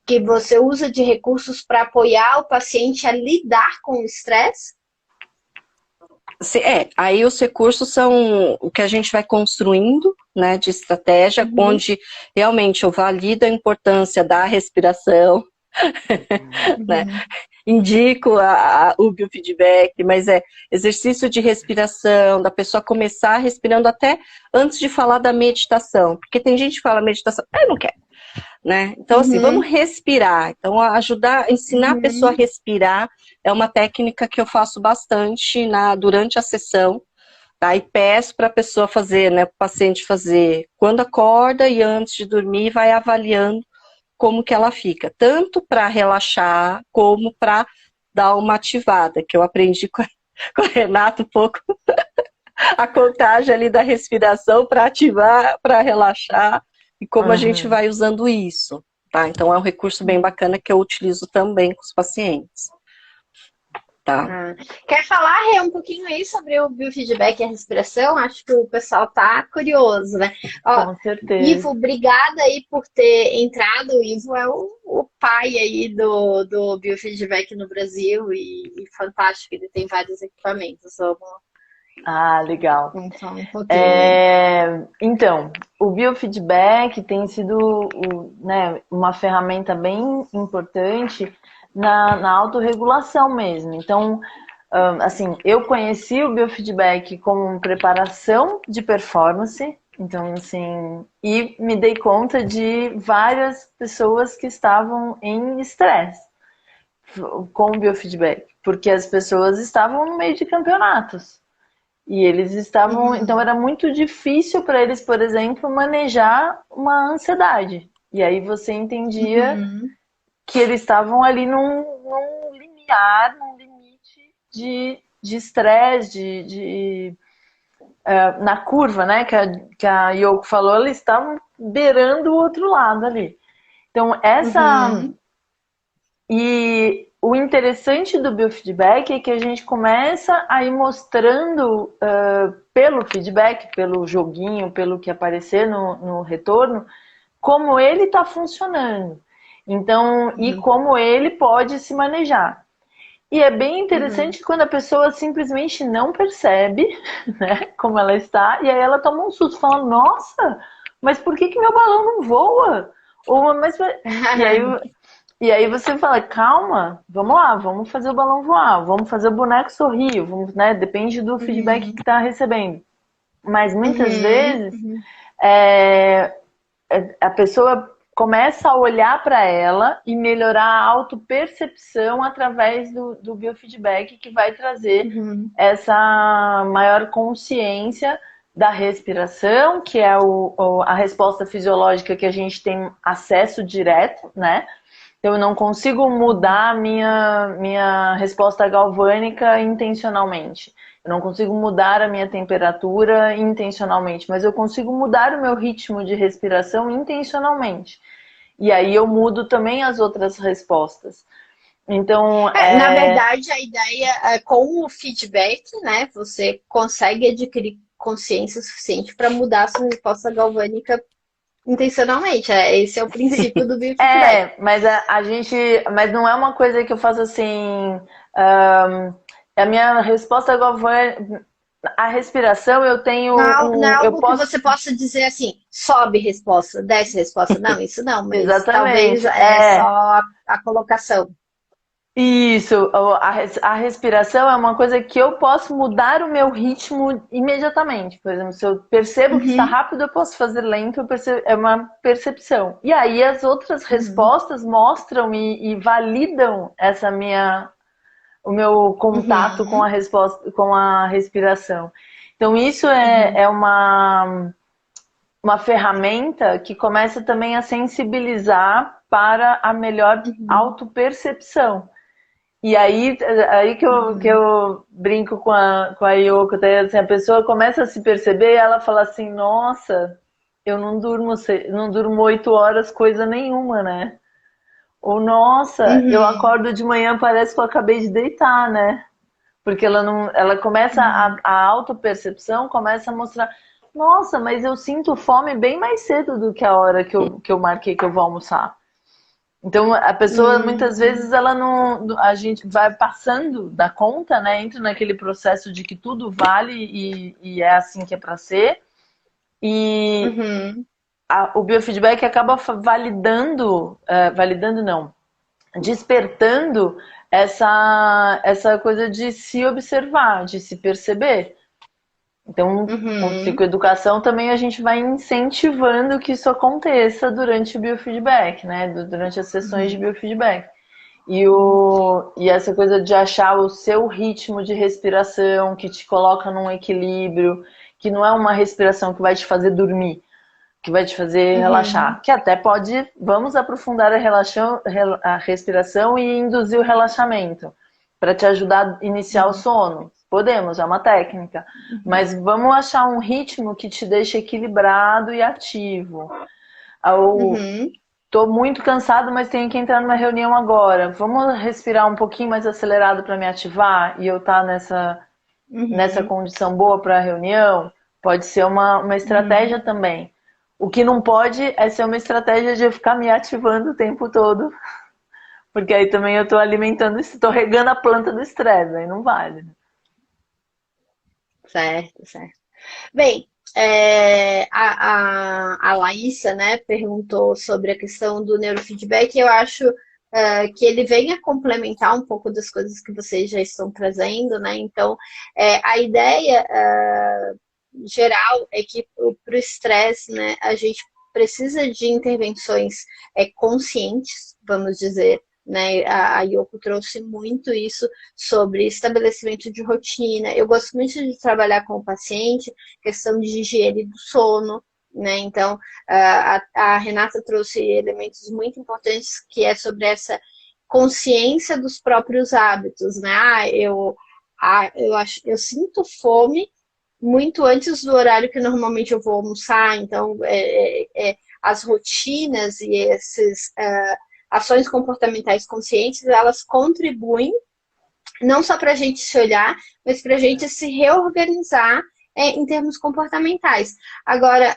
que você usa de recursos para apoiar o paciente a lidar com o estresse? Aí os recursos são o que a gente vai construindo, né, de estratégia, onde realmente eu valido a importância da respiração, né? Indico o biofeedback, mas exercício de respiração, da pessoa começar respirando até antes de falar da meditação, porque tem gente que fala meditação, eu não quero, né? Então assim, vamos respirar, então ensinar a pessoa a respirar é uma técnica que eu faço bastante durante a sessão, tá? E peço para a pessoa fazer, né, para o paciente fazer quando acorda e antes de dormir, vai avaliando como que ela fica, tanto para relaxar, como para dar uma ativada, que eu aprendi com o Renato um pouco, a contagem ali da respiração para ativar, para relaxar, e como a gente vai usando isso, tá? Então é um recurso bem bacana que eu utilizo também com os pacientes. Tá. Quer falar, Rê, um pouquinho aí sobre o biofeedback e a respiração? Acho que o pessoal tá curioso, né? Com certeza. Ivo, obrigada aí por ter entrado. O Ivo é o pai aí do biofeedback no Brasil e fantástico, ele tem vários equipamentos. Legal. Então, um pouquinho. Então, o biofeedback tem sido, né, uma ferramenta bem importante na autorregulação mesmo. Então, assim, eu conheci o biofeedback como preparação de performance, então, assim, e me dei conta de várias pessoas que estavam em estresse com o biofeedback, porque as pessoas estavam no meio de campeonatos. E eles estavam... Então, era muito difícil para eles, por exemplo, manejar uma ansiedade. E aí você entendia que eles estavam ali num limite de estresse, na curva, né, que a Yoko falou, eles estavam beirando o outro lado ali. Então, E o interessante do biofeedback é que a gente começa a ir mostrando pelo feedback, pelo joguinho, pelo que aparecer no retorno, como ele está funcionando. Então, e como ele pode se manejar. E é bem interessante quando a pessoa simplesmente não percebe, né, como ela está, e aí ela toma um susto, fala, nossa, mas por que meu balão não voa? Ou, mas... E aí você fala, calma, vamos lá, vamos fazer o balão voar, vamos fazer o boneco sorrir, vamos, né, depende do feedback que está recebendo. Mas muitas vezes a pessoa começa a olhar para ela e melhorar a autopercepção através do biofeedback, que vai trazer essa maior consciência da respiração, que é a resposta fisiológica que a gente tem acesso direto, né? Então, eu não consigo mudar a minha resposta galvânica intencionalmente. Eu não consigo mudar a minha temperatura intencionalmente, mas eu consigo mudar o meu ritmo de respiração intencionalmente. E aí eu mudo também as outras respostas. Então, na verdade, a ideia é com o feedback, né? Você consegue adquirir consciência suficiente para mudar a sua resposta galvânica intencionalmente. Esse é o princípio do biofeedback. Mas mas não é uma coisa que eu faço assim. A minha resposta galvânica. A respiração eu tenho. Não é algo que você possa dizer assim, sobe resposta, desce resposta. Não, isso não, mas exatamente. Talvez é só a colocação. Isso, a respiração é uma coisa que eu posso mudar o meu ritmo imediatamente. Por exemplo, se eu percebo que está rápido, eu posso fazer lento, é uma percepção. E aí as outras respostas mostram e validam o meu contato com a resposta, com a respiração. Então isso é uma ferramenta que começa também a sensibilizar para a melhor autopercepção. E aí que eu brinco com a Yoko, assim, a pessoa começa a se perceber e ela fala assim, nossa, eu não durmo 8 horas coisa nenhuma, né? Ou, nossa, eu acordo de manhã, parece que eu acabei de deitar, né? Porque ela começa, a autopercepção começa a mostrar, nossa, mas eu sinto fome bem mais cedo do que a hora que eu marquei que eu vou almoçar. Então, a pessoa, muitas vezes, a gente vai passando da conta, né? Entra naquele processo de que tudo vale e é assim que é para ser. E o biofeedback acaba despertando essa coisa de se observar, de se perceber. Então, com psicoeducação também a gente vai incentivando que isso aconteça durante o biofeedback, né? Durante as sessões de biofeedback. E essa coisa de achar o seu ritmo de respiração, que te coloca num equilíbrio, que não é uma respiração que vai te fazer dormir, que vai te fazer relaxar. Que até vamos aprofundar a respiração e induzir o relaxamento, para te ajudar a iniciar o sono. Podemos, é uma técnica. Mas vamos achar um ritmo que te deixe equilibrado e ativo. Tô muito cansado, mas tenho que entrar numa reunião agora. Vamos respirar um pouquinho mais acelerado para me ativar e eu estar nessa condição boa para a reunião? Pode ser uma estratégia também. O que não pode é ser uma estratégia de eu ficar me ativando o tempo todo. Porque aí também eu estou alimentando, estou regando a planta do estresse, aí não vale. Certo. Bem, a Laísa, né, perguntou sobre a questão do neurofeedback. Eu acho que ele vem a complementar um pouco das coisas que vocês já estão trazendo, né? Então, a ideia geral é que para o estresse, né, a gente precisa de intervenções conscientes, vamos dizer, né? A Yoko trouxe muito isso sobre estabelecimento de rotina. Eu gosto muito de trabalhar com o paciente, questão de higiene do sono, né? Então, a Renata trouxe elementos muito importantes, que é sobre essa consciência dos próprios hábitos, né? Eu sinto fome muito antes do horário que normalmente eu vou almoçar, então as rotinas e ações comportamentais conscientes, elas contribuem não só para a gente se olhar, mas para a gente se reorganizar em termos comportamentais. Agora,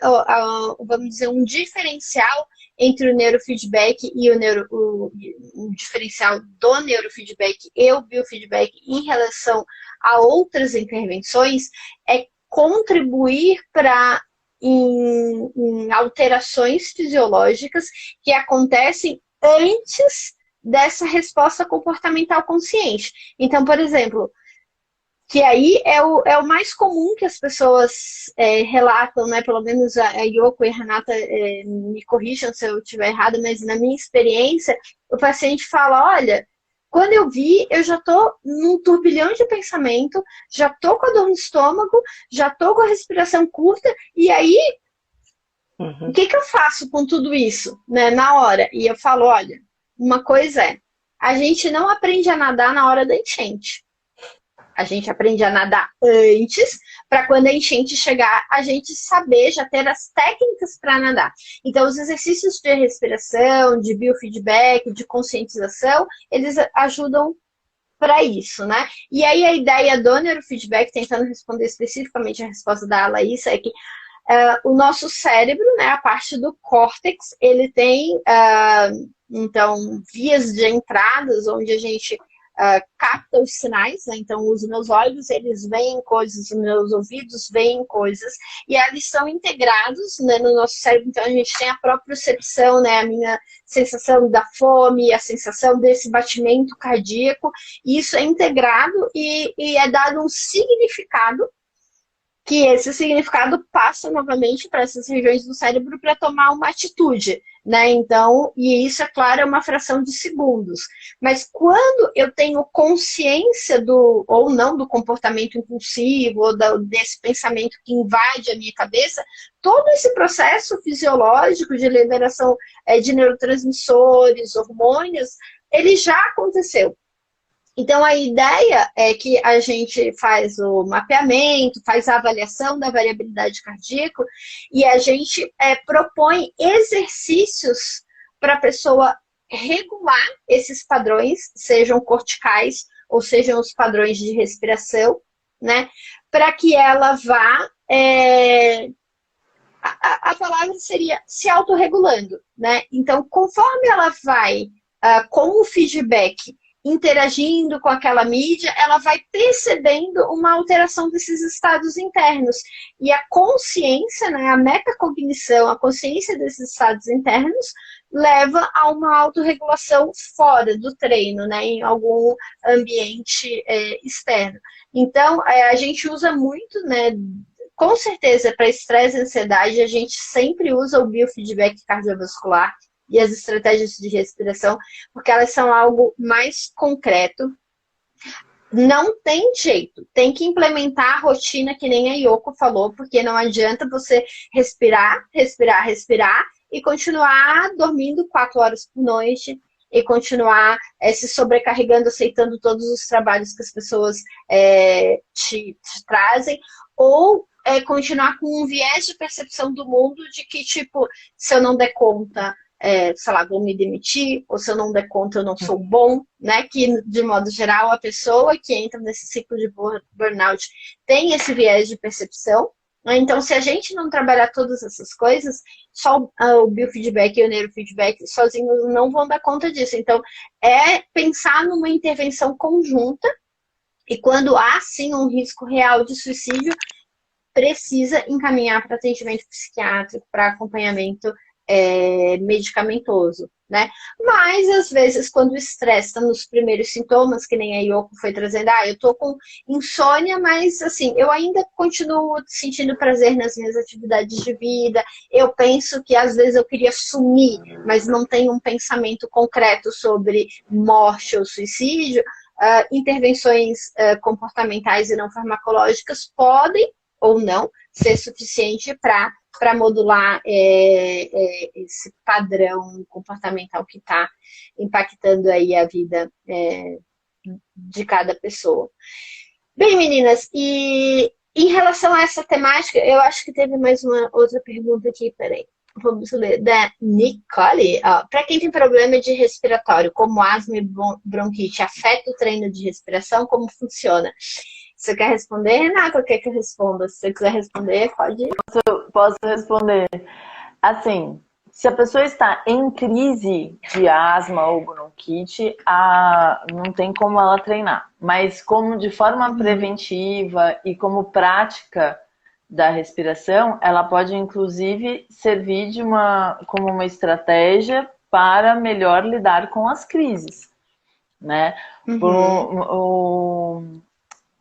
vamos dizer, um diferencial entre o neurofeedback e o diferencial do neurofeedback e o biofeedback em relação a outras intervenções é contribuir para em alterações fisiológicas que acontecem antes dessa resposta comportamental consciente. Então, por exemplo, que aí é o mais comum que as pessoas relatam, né? Pelo menos a Yoko e a Renata me corrijam se eu estiver errado, mas na minha experiência, o paciente fala, olha, quando eu vi, eu já tô num turbilhão de pensamento, já tô com a dor no estômago, já tô com a respiração curta, e aí, o que eu faço com tudo isso, né, na hora? E eu falo, olha, uma coisa a gente não aprende a nadar na hora da enchente. A gente aprende a nadar antes, para quando a enchente chegar, a gente saber, já ter as técnicas para nadar. Então, os exercícios de respiração, de biofeedback, de conscientização, eles ajudam para isso, né? E aí, a ideia do neurofeedback, tentando responder especificamente a resposta da Laísa, é que o nosso cérebro, né, a parte do córtex, ele tem, então, vias de entradas, onde a gente capta os sinais, né? Então os meus olhos, eles veem coisas, os meus ouvidos veem coisas, e eles são integrados, né, no nosso cérebro. Então a gente tem a própria percepção, né, a minha sensação da fome, a sensação desse batimento cardíaco, e isso é integrado e é dado um significado, que esse significado passa novamente para essas regiões do cérebro para tomar uma atitude, né? Então, e isso, é claro, é uma fração de segundos. Mas quando eu tenho consciência ou não do comportamento impulsivo, ou desse pensamento que invade a minha cabeça, todo esse processo fisiológico de liberação de neurotransmissores, hormônios, ele já aconteceu. Então, a ideia é que a gente faz o mapeamento, faz a avaliação da variabilidade cardíaca e a gente propõe exercícios para a pessoa regular esses padrões, sejam corticais ou sejam os padrões de respiração, né? Para que ela vá... A palavra seria se autorregulando, né? Então, conforme ela vai com o feedback interagindo com aquela mídia, ela vai percebendo uma alteração desses estados internos. E a consciência, né, a metacognição, a consciência desses estados internos, leva a uma autorregulação fora do treino, né, em algum ambiente externo. Então, a gente usa muito, né, com certeza, para estresse e ansiedade, a gente sempre usa o biofeedback cardiovascular e as estratégias de respiração, porque elas são algo mais concreto. Não tem jeito, tem que implementar a rotina que nem a Yoko falou, porque não adianta você respirar e continuar dormindo 4 horas por noite e continuar se sobrecarregando, aceitando todos os trabalhos que as pessoas te trazem, ou continuar com um viés de percepção do mundo de que, tipo, se eu não der conta, sei lá, vou me demitir, ou se eu não der conta, eu não sou bom, né? Que, de modo geral, a pessoa que entra nesse ciclo de burnout tem esse viés de percepção. Então, se a gente não trabalhar todas essas coisas, só o biofeedback e o neurofeedback sozinhos não vão dar conta disso. Então, é pensar numa intervenção conjunta, e quando há, sim, um risco real de suicídio, precisa encaminhar para atendimento psiquiátrico, para acompanhamento medicamentoso, né? Mas, às vezes, quando o estresse está nos primeiros sintomas, que nem a Yoko foi trazendo, eu tô com insônia, mas, assim, eu ainda continuo sentindo prazer nas minhas atividades de vida, eu penso que, às vezes, eu queria sumir, mas não tenho um pensamento concreto sobre morte ou suicídio, intervenções comportamentais e não farmacológicas podem, ou não, ser suficiente para modular esse padrão comportamental que está impactando aí a vida de cada pessoa. Bem, meninas, e em relação a essa temática, eu acho que teve mais uma outra pergunta aqui, peraí. vamos ler, da Nicole. Para quem tem problema de respiratório, como asma e bronquite, afeta o treino de respiração? Como funciona? Você quer responder, Renata, ou quer que eu responda? Se você quiser responder, pode ir. Posso responder. Assim, se a pessoa está em crise de asma ou bronquite, não tem como ela treinar. Mas como de forma preventiva e como prática da respiração, ela pode inclusive servir como uma estratégia para melhor lidar com as crises, né?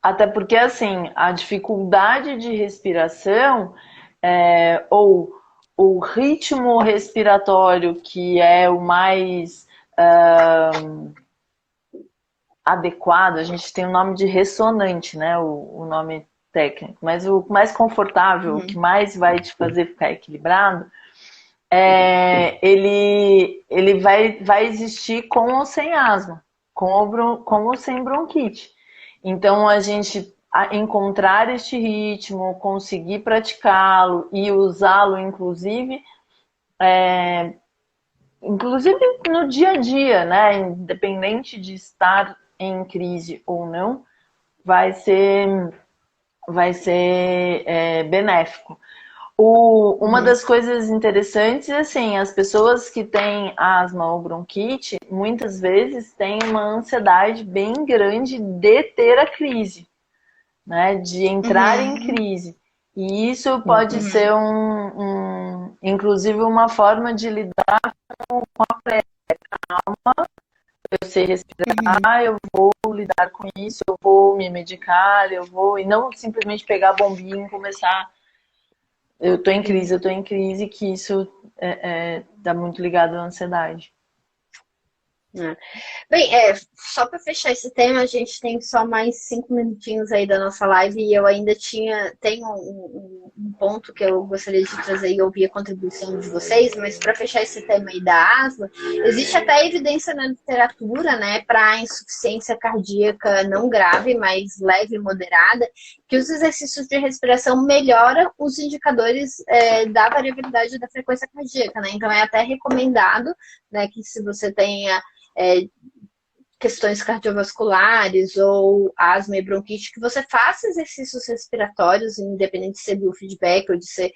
Até porque, assim, a dificuldade de respiração ou o ritmo respiratório que é o mais adequado, a gente tem o nome de ressonante, né? O nome técnico, mas o mais confortável, o que mais vai te fazer ficar equilibrado, ele vai existir com ou sem asma, com ou sem bronquite. Então, a gente encontrar este ritmo, conseguir praticá-lo e usá-lo, inclusive no dia a dia, né? Independente de estar em crise ou não, vai ser benéfico. Uma das coisas interessantes é assim, as pessoas que têm asma ou bronquite, muitas vezes têm uma ansiedade bem grande de ter a crise, né? De entrar em crise. E isso pode ser inclusive uma forma de lidar com a pressa. Calma, eu sei respirar, eu vou lidar com isso, eu vou me medicar, e não simplesmente pegar a bombinha e começar. Eu tô em crise, que isso tá muito ligado à ansiedade. Bem, só para fechar esse tema, a gente tem só mais 5 minutinhos aí da nossa live e eu ainda tenho um ponto que eu gostaria de trazer e ouvir a contribuição de vocês, mas para fechar esse tema aí da asma, existe até evidência na literatura, né, para insuficiência cardíaca não grave, mas leve e moderada, que os exercícios de respiração melhoram os indicadores da variabilidade da frequência cardíaca, né? Então é até recomendado, né, que se você tenha questões cardiovasculares ou asma e bronquite, que você faça exercícios respiratórios, independente de ser biofeedback ou de ser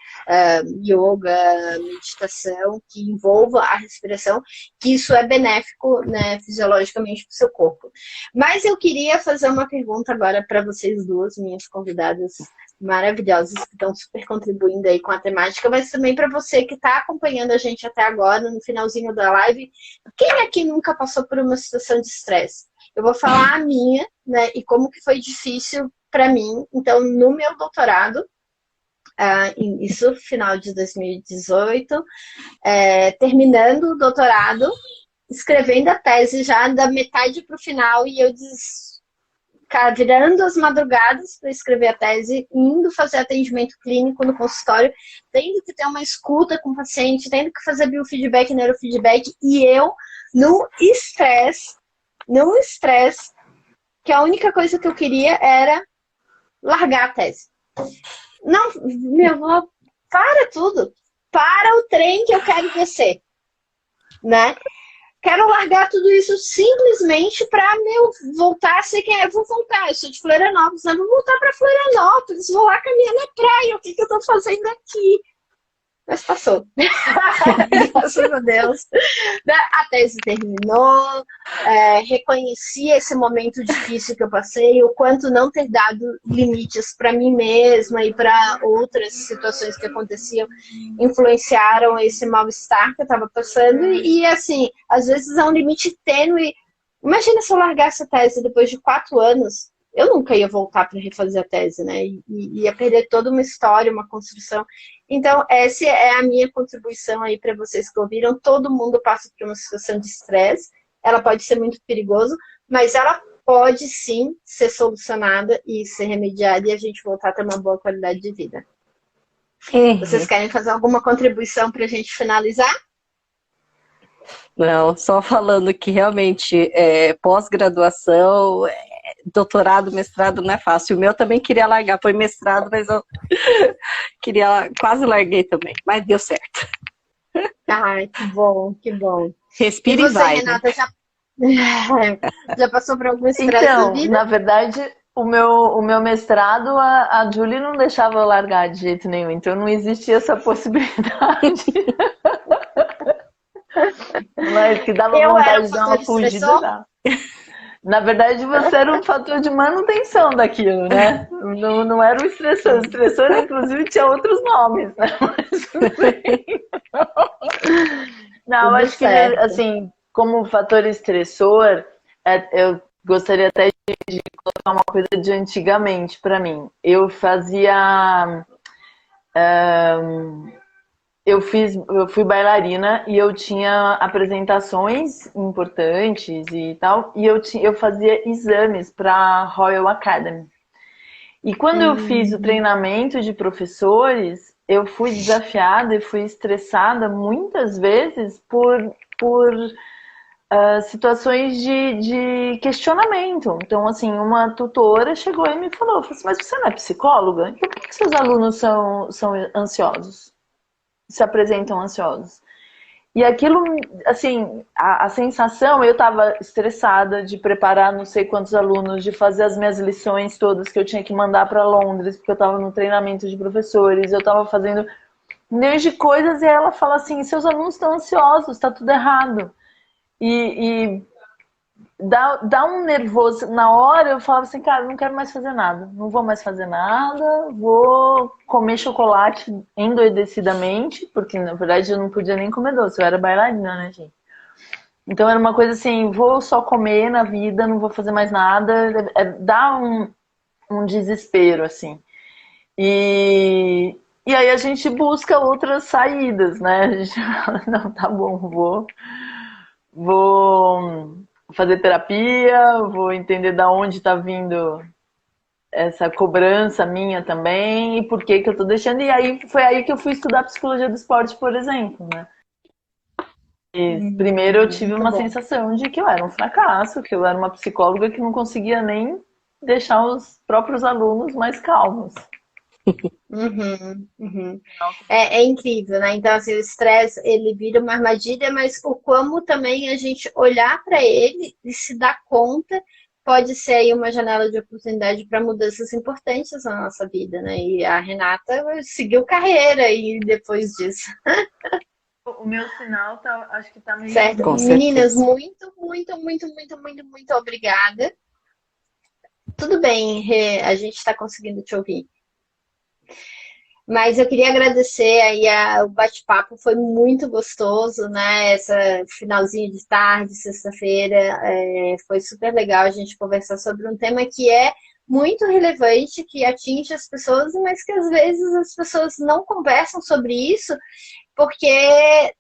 yoga, meditação, que envolva a respiração, que isso é benéfico, né, fisiologicamente para o seu corpo. Mas eu queria fazer uma pergunta agora para vocês duas, minhas convidadas maravilhosas, que estão super contribuindo aí com a temática, mas também para você que está acompanhando a gente até agora, no finalzinho da live, quem aqui nunca passou por uma situação de estresse? Eu vou falar a minha, né, e como que foi difícil para mim. Então, no meu doutorado, isso final de 2018, terminando o doutorado, escrevendo a tese já da metade para o final, e eu virando as madrugadas para escrever a tese, indo fazer atendimento clínico no consultório, tendo que ter uma escuta com o paciente, tendo que fazer biofeedback, neurofeedback, e eu no estresse, que a única coisa que eu queria era largar a tese. Não, para tudo. Para o trem que eu quero descer. Né? Quero largar tudo isso simplesmente para voltar a ser quem é. Eu vou voltar, eu sou de Florianópolis, né? Vou voltar para Florianópolis, vou lá caminhar na praia. O que eu estou fazendo aqui? Mas passou. Graças a Deus. A tese terminou, reconheci esse momento difícil que eu passei, o quanto não ter dado limites para mim mesma e para outras situações que aconteciam influenciaram esse mal-estar que eu estava passando. E assim, às vezes é um limite tênue. Imagina se eu largasse a tese depois de 4 anos. Eu nunca ia voltar para refazer a tese, né? E ia perder toda uma história, uma construção. Então, essa é a minha contribuição aí para vocês que ouviram. Todo mundo passa por uma situação de estresse. Ela pode ser muito perigosa, mas ela pode sim ser solucionada e ser remediada e a gente voltar a ter uma boa qualidade de vida. Vocês querem fazer alguma contribuição para a gente finalizar? Não, só falando que realmente pós-graduação, doutorado, mestrado não é fácil. O meu também queria largar, foi mestrado, mas eu quase larguei também, mas deu certo. Ai, que bom, que bom. E Respira e você, vai, né? Renata, já passou por algum estresse na Então, vida? na verdade, o meu mestrado, a Julie não deixava eu largar de jeito nenhum, então não existia essa possibilidade. Mas que dava Eu era um vontade de dar fator uma fugida, estressor? dá. Na verdade, você era um fator de manutenção daquilo, né? Não, não era o estressor. O estressor, inclusive, tinha outros nomes, né? Mas tudo bem. Não, eu Tudo acho que, certo. assim, como fator estressor, eu gostaria até de colocar uma coisa de antigamente para mim. Eu fui bailarina e eu tinha apresentações importantes e tal, e eu fazia exames para a Royal Academy. E quando eu fiz o Hum, treinamento de professores, eu fui desafiada e fui estressada muitas vezes por situações de questionamento. Então, assim, uma tutora chegou e me falou assim, mas você não é psicóloga? Então por que seus alunos são ansiosos? Se apresentam ansiosos? E aquilo, assim, a sensação, eu estava estressada de preparar não sei quantos alunos, de fazer as minhas lições todas que eu tinha que mandar para Londres, porque eu estava no treinamento de professores, eu estava fazendo milhões de coisas, e ela fala assim, seus alunos estão ansiosos, está tudo errado. E dá um nervoso. Na hora eu falava assim, cara, não quero mais fazer nada. Não vou mais fazer nada. Vou comer chocolate endoidecidamente, porque na verdade eu não podia nem comer doce. Eu era bailarina, né, gente? Então era uma coisa assim, vou só comer na vida, não vou fazer mais nada. Dá um desespero, assim. E aí a gente busca outras saídas, né? A gente fala, não, tá bom, vou fazer terapia, vou entender da onde está vindo essa cobrança minha também e por que que eu tô deixando. E aí foi aí que eu fui estudar psicologia do esporte, por exemplo, né? E primeiro eu tive muito uma bom. sensação de que eu era um fracasso, que eu era uma psicóloga que não conseguia nem deixar os próprios alunos mais calmos. Uhum, uhum. É incrível, né? Então, assim, o estresse, ele vira uma armadilha, mas o como também a gente olhar para ele e se dar conta pode ser aí uma janela de oportunidade para mudanças importantes na nossa vida, né? E a Renata seguiu carreira e depois disso, O meu sinal tá, acho que tá meio certo? Com ruim. Meninas, certeza. muito obrigada. Tudo bem, Rê, a gente está conseguindo te ouvir. Mas eu queria agradecer aí o bate-papo, foi muito gostoso, né? Essa finalzinho de tarde, sexta-feira, foi super legal a gente conversar sobre um tema que é muito relevante, que atinge as pessoas, mas que às vezes as pessoas não conversam sobre isso, porque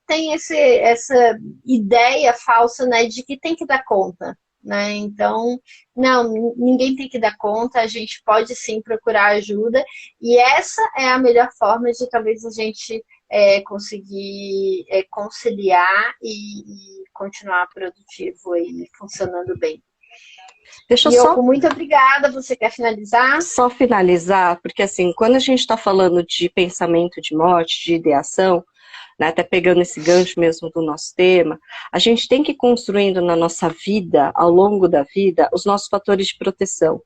tem essa ideia falsa, né, de que tem que dar conta, né? Então, não, ninguém tem que dar conta, a gente pode sim procurar ajuda, e essa é a melhor forma de talvez a gente conseguir conciliar e continuar produtivo e funcionando bem. Deixa eu E eu, só muito obrigada, você quer finalizar? Só finalizar, porque assim, quando a gente está falando de pensamento de morte, de ideação, né, até pegando esse gancho mesmo do nosso tema, a gente tem que ir construindo na nossa vida, ao longo da vida, os nossos fatores de proteção,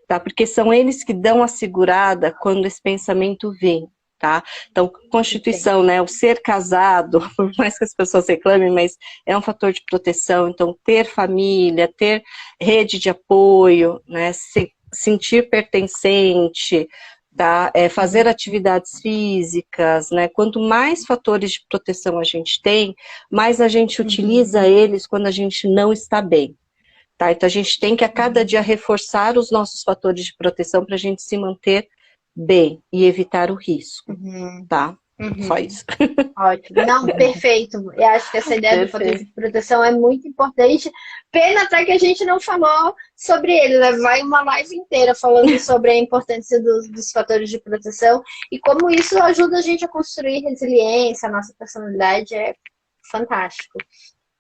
tá? Porque são eles que dão a segurada quando esse pensamento vem, tá? Então, Constituição, né, o ser casado, por mais que as pessoas reclamem, mas é um fator de proteção, então ter família, ter rede de apoio, né, sentir pertencente, tá? Fazer atividades físicas, né? Quanto mais fatores de proteção a gente tem, mais a gente utiliza eles quando a gente não está bem. Tá? Então a gente tem que a cada dia reforçar os nossos fatores de proteção para a gente se manter bem e evitar o risco, Uhum. tá? Só Uhum. isso. Ótimo. Não, perfeito. Eu acho que essa ideia do fator de Perfeito. proteção é muito importante. Pena até que a gente não falou sobre ele, né? Vai uma live inteira falando sobre a importância dos fatores de proteção e como isso ajuda a gente a construir resiliência, a nossa personalidade é fantástico.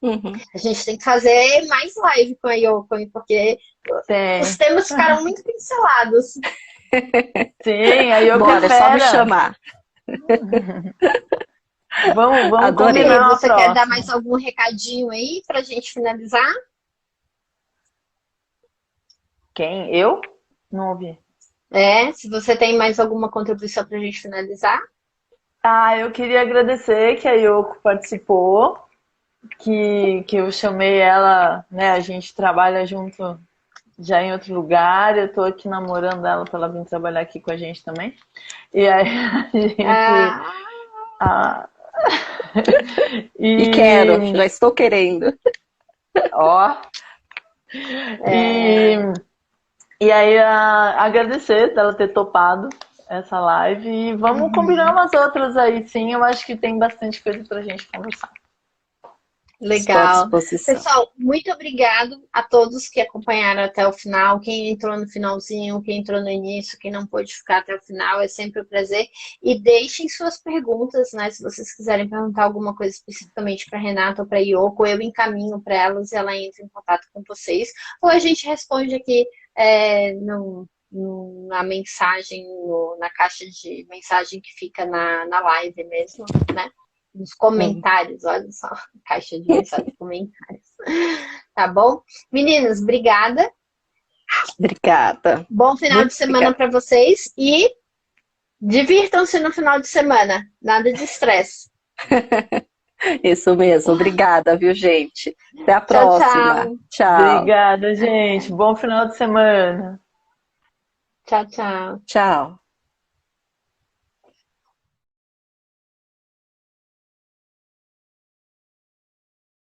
Uhum. A gente tem que fazer mais live com a Yoko, porque os temas ficaram muito pincelados. Sim, a Yoko Bora, é é só me fera. chamar. Vamos Adorei. combinar uma Você quer dar próxima. mais algum recadinho aí pra gente finalizar? Quem? Eu? Não ouvi. Se você tem mais alguma contribuição pra gente finalizar. Ah, eu queria agradecer que a Yoko participou, que eu chamei ela, né? A gente trabalha junto já em outro lugar, eu tô aqui namorando ela para ela vir trabalhar aqui com a gente também. E aí a gente. Ah, Ah, E quero, já estou querendo. ó. é, E aí agradecer dela ter topado essa live e vamos combinar umas outras aí, sim. Eu acho que tem bastante coisa pra gente conversar. Estou à legal. disposição. Pessoal, muito obrigado a todos que acompanharam até o final. Quem entrou no finalzinho, quem entrou no início, quem não pôde ficar até o final, é sempre um prazer. E deixem suas perguntas, né? Se vocês quiserem perguntar alguma coisa especificamente para Renata ou para Yoko, eu encaminho para elas e ela entra em contato com vocês. Ou a gente responde aqui na mensagem, na caixa de mensagem que fica na live mesmo, né? Nos comentários, olha só, caixa de mensagem de comentários. Tá bom? Meninas, obrigada. Obrigada. Bom final Muito de semana para vocês e divirtam-se no final de semana. Nada de estresse. Isso mesmo. Obrigada, viu, gente? Até a Tchau, próxima. tchau. Tchau. Obrigada, gente. Bom final de semana. Tchau, tchau. Tchau.